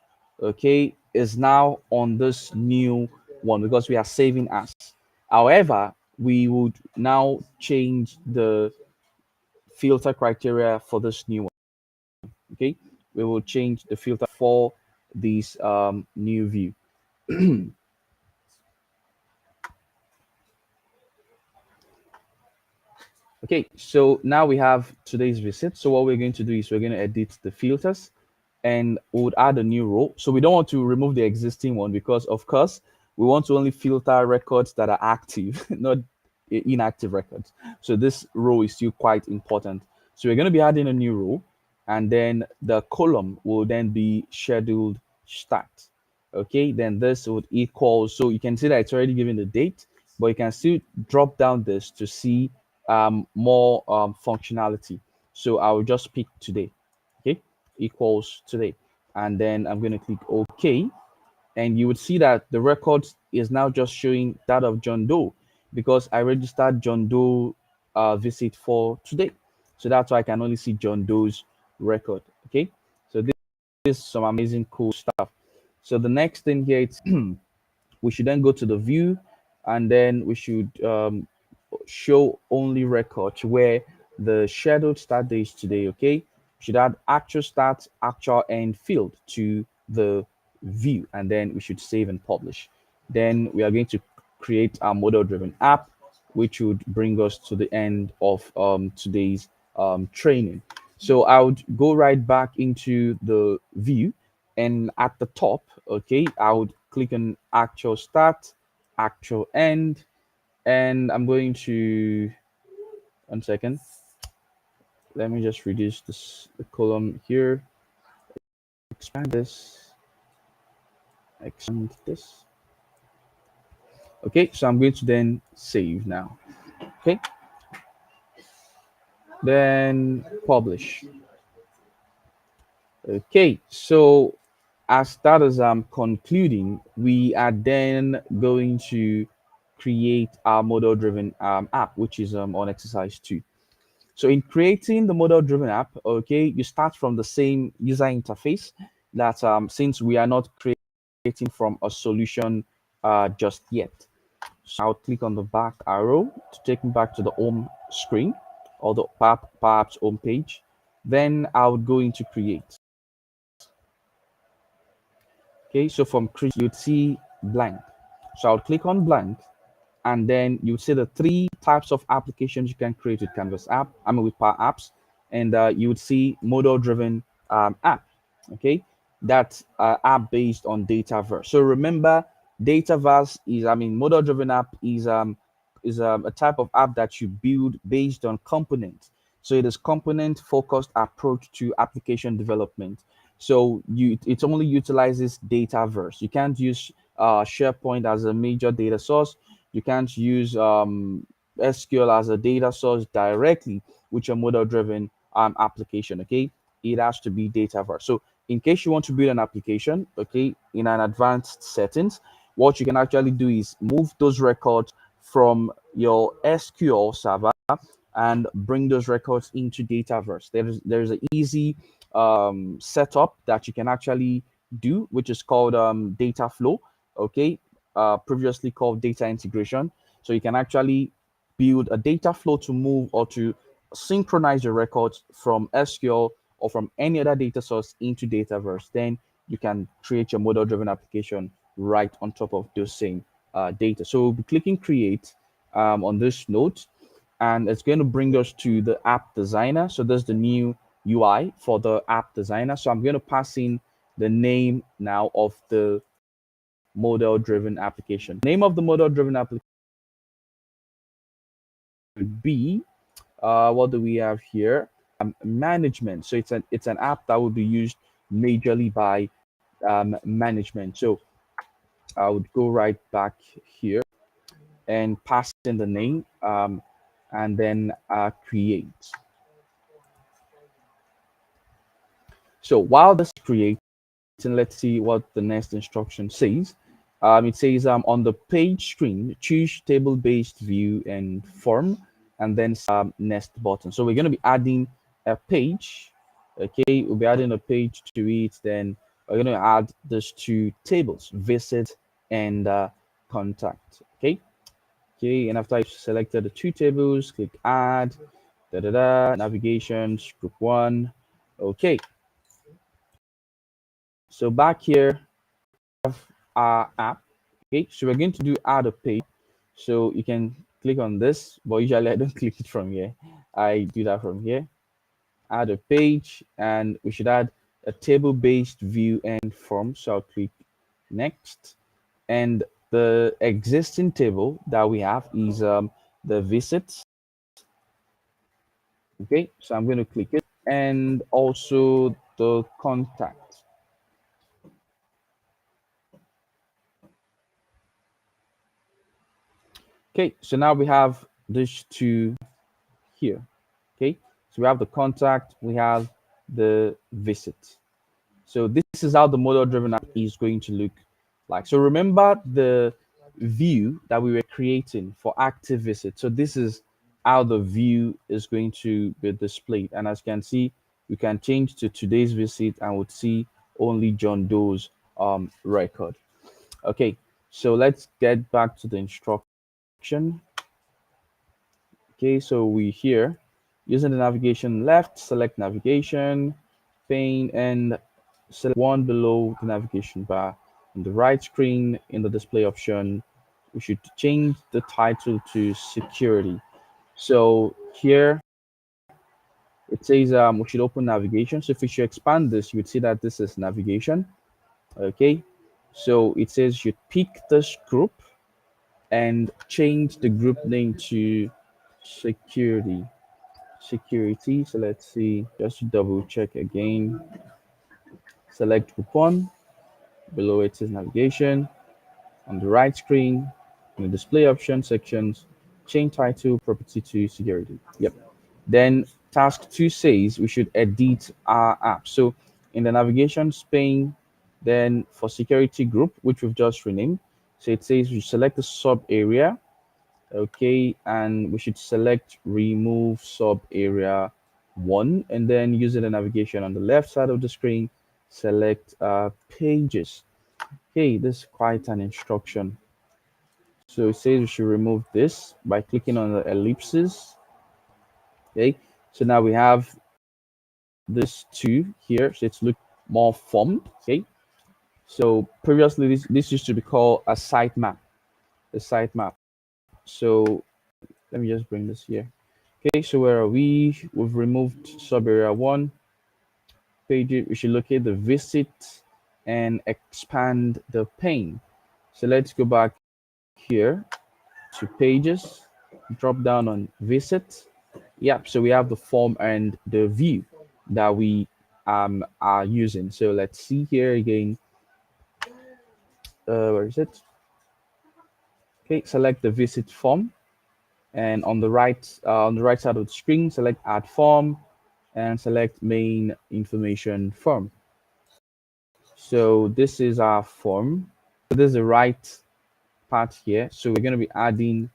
A: okay, is now on this new one because we are saving as. However, we would now change the filter criteria for this new one. Okay, we will change the filter for this new view. Okay, so now we have today's visit. So what we're going to do is we're going to edit the filters and we would add a new row. So we don't want to remove the existing one because, of course, we want to only filter records that are active, not inactive records. So this row is still quite important. So we're going to be adding a new row, and then the column will then be scheduled start. Okay, then this would equal, so you can see that it's already given the date, but you can still drop down this to see more functionality. So I'll just pick today. Okay, equals today, and then I'm going to click OK, and you would see that the record is now just showing that of John Doe because I registered John Doe visit for today. So that's why I can only see John Doe's record. Okay, so this is some amazing cool stuff. So the next thing here, it's we should then go to the view, and then we should show only records where the scheduled start date is today. Okay, we should add actual start, actual end field to the view, and then we should save and publish. Then we are going to create our model driven app, which would bring us to the end of today's training. So I would go right back into the view, and at the top, okay, I would click on actual start, actual end, and I'm going to, 1 second, let me just reduce this the column here, expand this, expand this. Okay, so I'm going to then save now. Okay, then publish. Okay, so as that is concluding, we are then going to create our model driven app, which is on exercise 2. So in creating the model driven app, okay, you start from the same user interface that since we are not creating from a solution just yet. So I'll click on the back arrow to take me back to the home screen or the perhaps home page. Then I would go into create. Okay, so from create, you'd see blank. So I'll click on blank, and then you see the three types of applications you can create with Canvas app. I mean with Power Apps, and you would see model-driven app. Okay, that's app based on Dataverse. So remember, Dataverse is, I mean, model-driven app is a type of app that you build based on components. So it is component-focused approach to application development. So it only utilizes Dataverse. You can't use SharePoint as a major data source. You can't use SQL as a data source directly with your model-driven application. Okay, it has to be Dataverse. So in case you want to build an application, okay, in an advanced settings, what you can actually do is move those records from your SQL server and bring those records into Dataverse. There's an easy setup that you can actually do, which is called data flow. Okay, previously called data integration. So you can actually build a data flow to move or to synchronize your records from SQL or from any other data source into Dataverse. Then you can create your model-driven application right on top of those same data. So we'll be clicking create on this note, and it's going to bring us to the app designer. So there's the new UI for the app designer. So I'm going to pass in the name now of the model-driven application. Name of the model-driven application would be what do we have here? Management. So it's an app that would be used majorly by management. So I would go right back here and pass in the name and then create. So while this creates, and let's see what the next instruction says. It says on the page screen, choose table-based view and form, and then next button. So we're going to be adding a page. Okay, we'll be adding a page to it. Then we're going to add these two tables: visit and contact. Okay, and after I've selected the two tables, click add. Navigations, group one. Okay, so back here our app. Okay, so we're going to do add a page. So you can click on this, but usually I don't click it from here. I do that from here. Add a page, and we should add a table-based view and form. So I'll click next, and the existing table that we have is the visits. Okay, so I'm going to click it, and also the contact. Okay, so now we have these two here. Okay, so we have the contact, we have the visit. So this is how the model driven app is going to look like. So remember the view that we were creating for active visit. So this is how the view is going to be displayed. And as you can see, you can change to today's visit and would see only John Doe's record. Okay, so let's get back to the instruction. Okay, so we here using the navigation left, select navigation pane and select one below the navigation bar. On the right screen in the display option, we should change the title to security. So here it says we should open navigation. So if we should expand this, you would see that this is navigation. Okay, so it says you pick this group and change the group name to security. So let's see, just to double check again. Select group one. Below it says navigation. On the right screen, in the display option sections, change title property to security. Yep. Then task two says we should edit our app. So in the navigation pane, then for security group, which we've just renamed, so it says we select the sub area. Okay, and we should select remove sub area one, and then using the navigation on the left side of the screen, select pages. Okay, this is quite an instruction. So it says we should remove this by clicking on the ellipses. Okay. So now we have this two here. So it's look more formed. Okay. So previously this used to be called a sitemap. The sitemap. So let me just bring this here. Okay, so where are we? We've removed sub area one page. We should locate the visit and expand the pane. So let's go back here to pages, drop down on visit. Yep, so we have the form and the view that we are using. So let's see here again. Where is it? Okay, select the visit form, and on the right side of the screen, select add form and select main information form. So this is our form. So this is the right part here. So we're going to be adding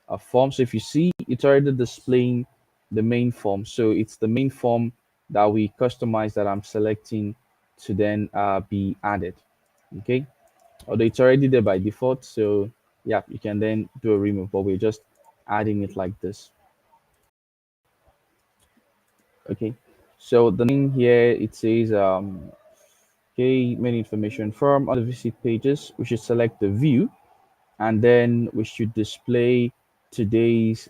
A: a form. So if you see, it's already displaying the main form. So it's the main form that we customize that I'm selecting to then be added. Okay. Although it's already there by default. So yeah, you can then do a remove, but we're just adding it like this. Okay. So the name here, it says okay, main information form. On the visit pages, we should select the view, and then we should display today's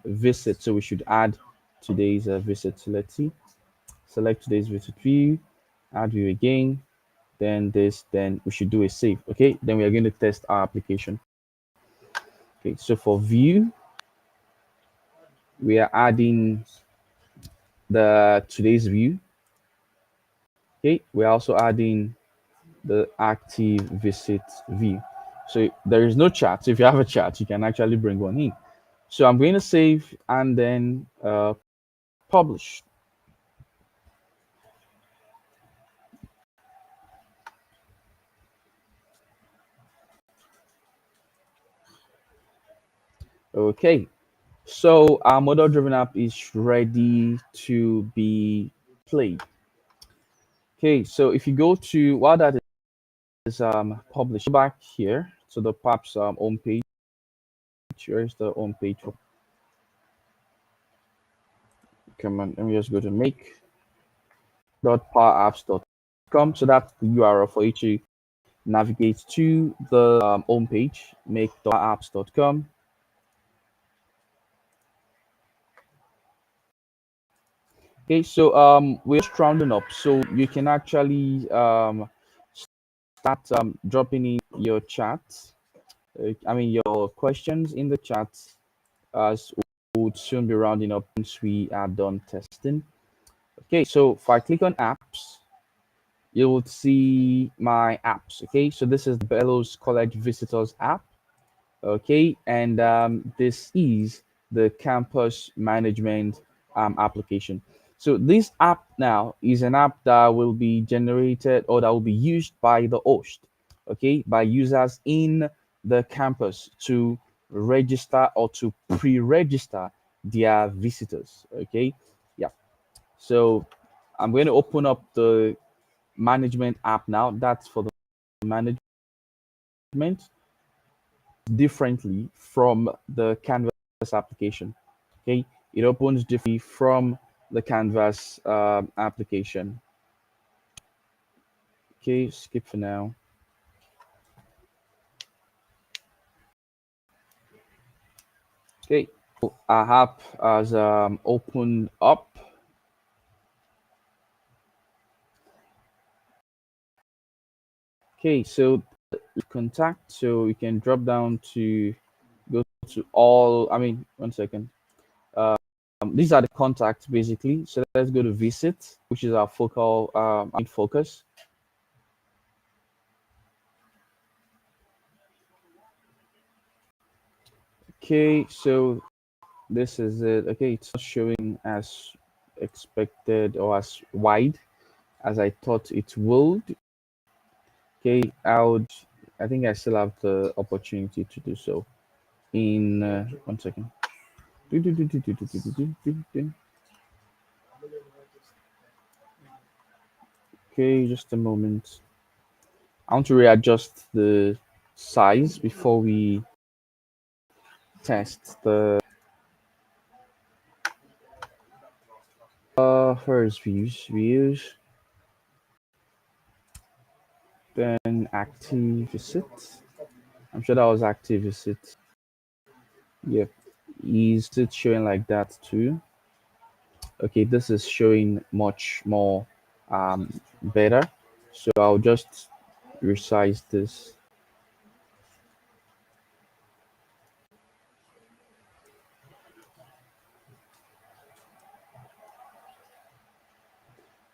A: visit. So we should add today's visit. So let's see, select today's visit view, add view again, then this, then we should do a save. Okay, then we are going to test our application. Okay, so for view, we are adding the today's view. Okay, we're also adding the active visit view. So there is no chat. So if you have a chat, you can actually bring one in. So I'm going to save and then publish. Okay, so our model-driven app is ready to be played. Okay, so if you go to while that is published, go back here to the PAP's home page. Here's the home page. Come on, let me just go to make.powerapps.com. So that's the URL for you to navigate to the home page, make.powerapps.com. Okay, so we're just rounding up, so you can actually start dropping in your chat. I mean your questions in the chat, as we would soon be rounding up once we are done testing. Okay, so if I click on apps, you will see my apps. Okay, so this is the Bellows College Visitors app. Okay, and this is the campus management application. So this app now is an app that will be generated or that will be used by the host, okay, by users in the campus to register or to pre-register their visitors. Okay, yeah. So I'm going to open up the management app now. That's for the management differently from the Canvas application. Okay, it opens differently from the Canvas application. Okay, skip for now. Okay, so our app has opened up. Okay, so contact, so you can drop down to go to all. I mean, one second. These are the contacts basically. So let's go to visit, which is our focal focus. Okay, so this is it. Okay, it's not showing as expected or as wide as I thought it would. Okay, I think I still have the opportunity to do so in one second. Okay, just a moment. I want to readjust the size before we test the first views, then active visit. I'm sure that was active visit. Yep, is it showing like that too? Okay, this is showing much more better. So I'll just resize this.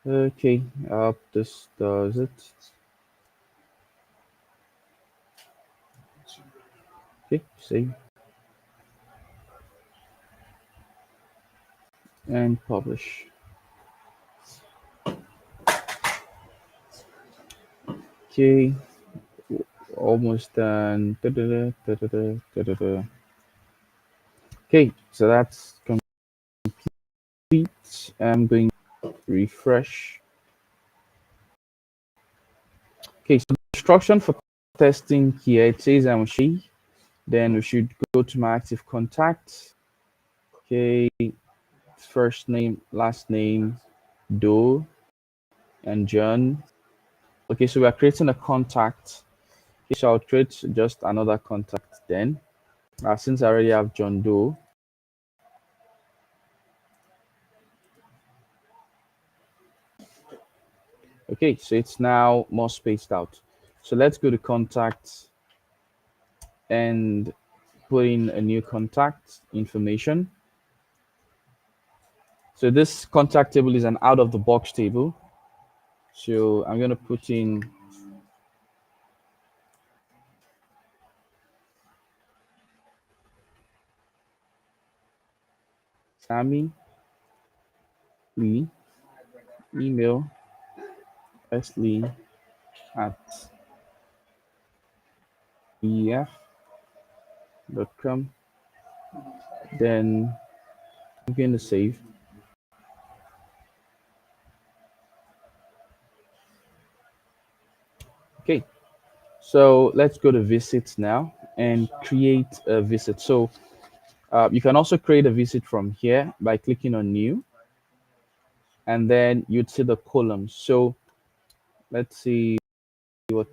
A: Okay, this does it. Okay, save and publish. Okay, almost done. Da-da-da, da-da-da, da-da-da. Okay, so that's complete. I'm going to refresh. Okay, so the instruction for testing here, it says I'm she. Then we should go to my active contacts. Okay, first name, last name, Doe, and John. Okay, so we are creating a contact. Okay, so I'll create just another contact then. Since I already have John Doe. Okay, so it's now more spaced out. So let's go to contacts and put in a new contact information. So this contact table is an out of the box table. So I'm going to put in Sammy Lee, email slee at ef.com. Then I'm going to save. Okay, so let's go to visits now and create a visit. So you can also create a visit from here by clicking on new, and then you'd see the columns. So let's see what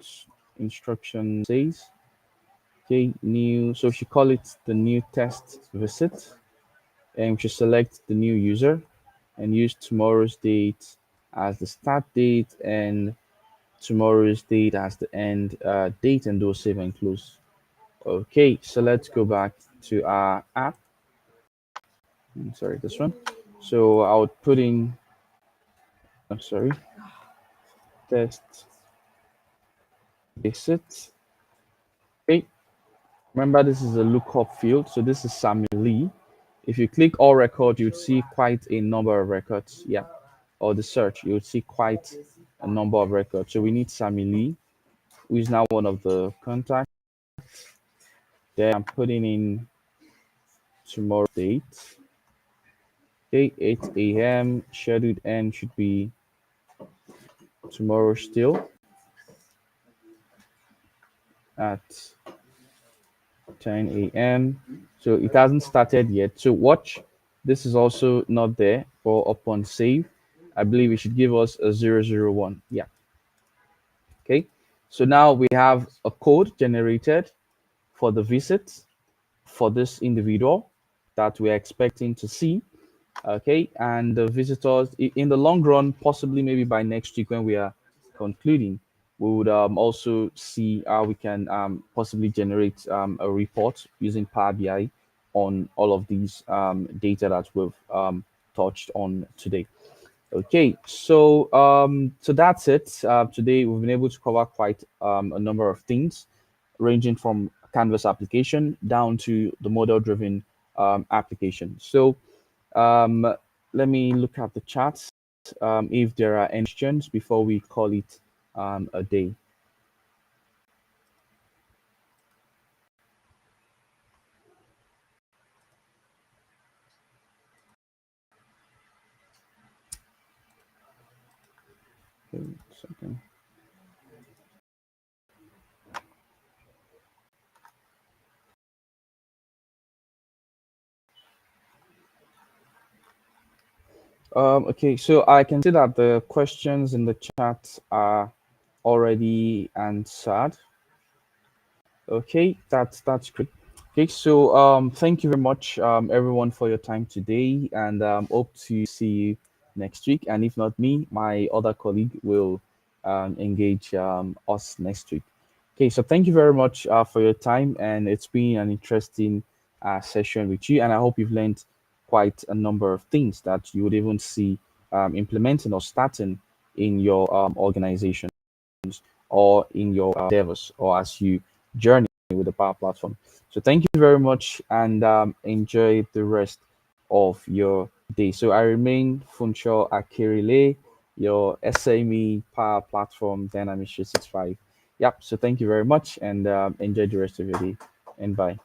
A: instruction says. Okay, new. So if you call it the new test visit, and we should select the new user and use tomorrow's date as the start date and tomorrow's date as the end date, and do save and close. Okay, so let's go back to our app. Sorry, this one. So I would put in, I'm sorry, test visit. Okay, remember this is a lookup field. So this is Sammy Lee. If you click all record, you'd see quite a number of records. Yeah, or the search, you would see quite a number of records. So we need Sammy Lee, who is now one of the contacts. Then I'm putting in tomorrow date. Okay, 8 a.m. Scheduled end should be tomorrow still at 10 a.m. So it hasn't started yet. So watch, this is also not there. For upon save, I believe it should give us a 001. Yeah. Okay. So now we have a code generated for the visit for this individual that we're expecting to see. Okay, and the visitors in the long run, possibly maybe by next week when we are concluding, we would also see how we can possibly generate a report using Power BI on all of these data that we've touched on today. Okay, so that's it. Today we've been able to cover quite a number of things, ranging from Canvas application down to the model-driven application. So um, let me look at the charts if there are any questions before we call it a day. Okay, second. Okay, so I can see that the questions in the chat are already answered. Okay, that's great. Okay, so thank you very much, everyone, for your time today, and hope to see you next week. And if not me, my other colleague will engage us next week. Okay, so thank you very much for your time, and it's been an interesting session with you. And I hope you've learned quite a number of things that you would even see implementing or starting in your organization or in your endeavors or as you journey with the Power Platform. So thank you very much and enjoy the rest of your day. So I remain Funcho Akirile, your SME Power Platform Dynamics 365. Yep. So thank you very much and enjoy the rest of your day. And bye.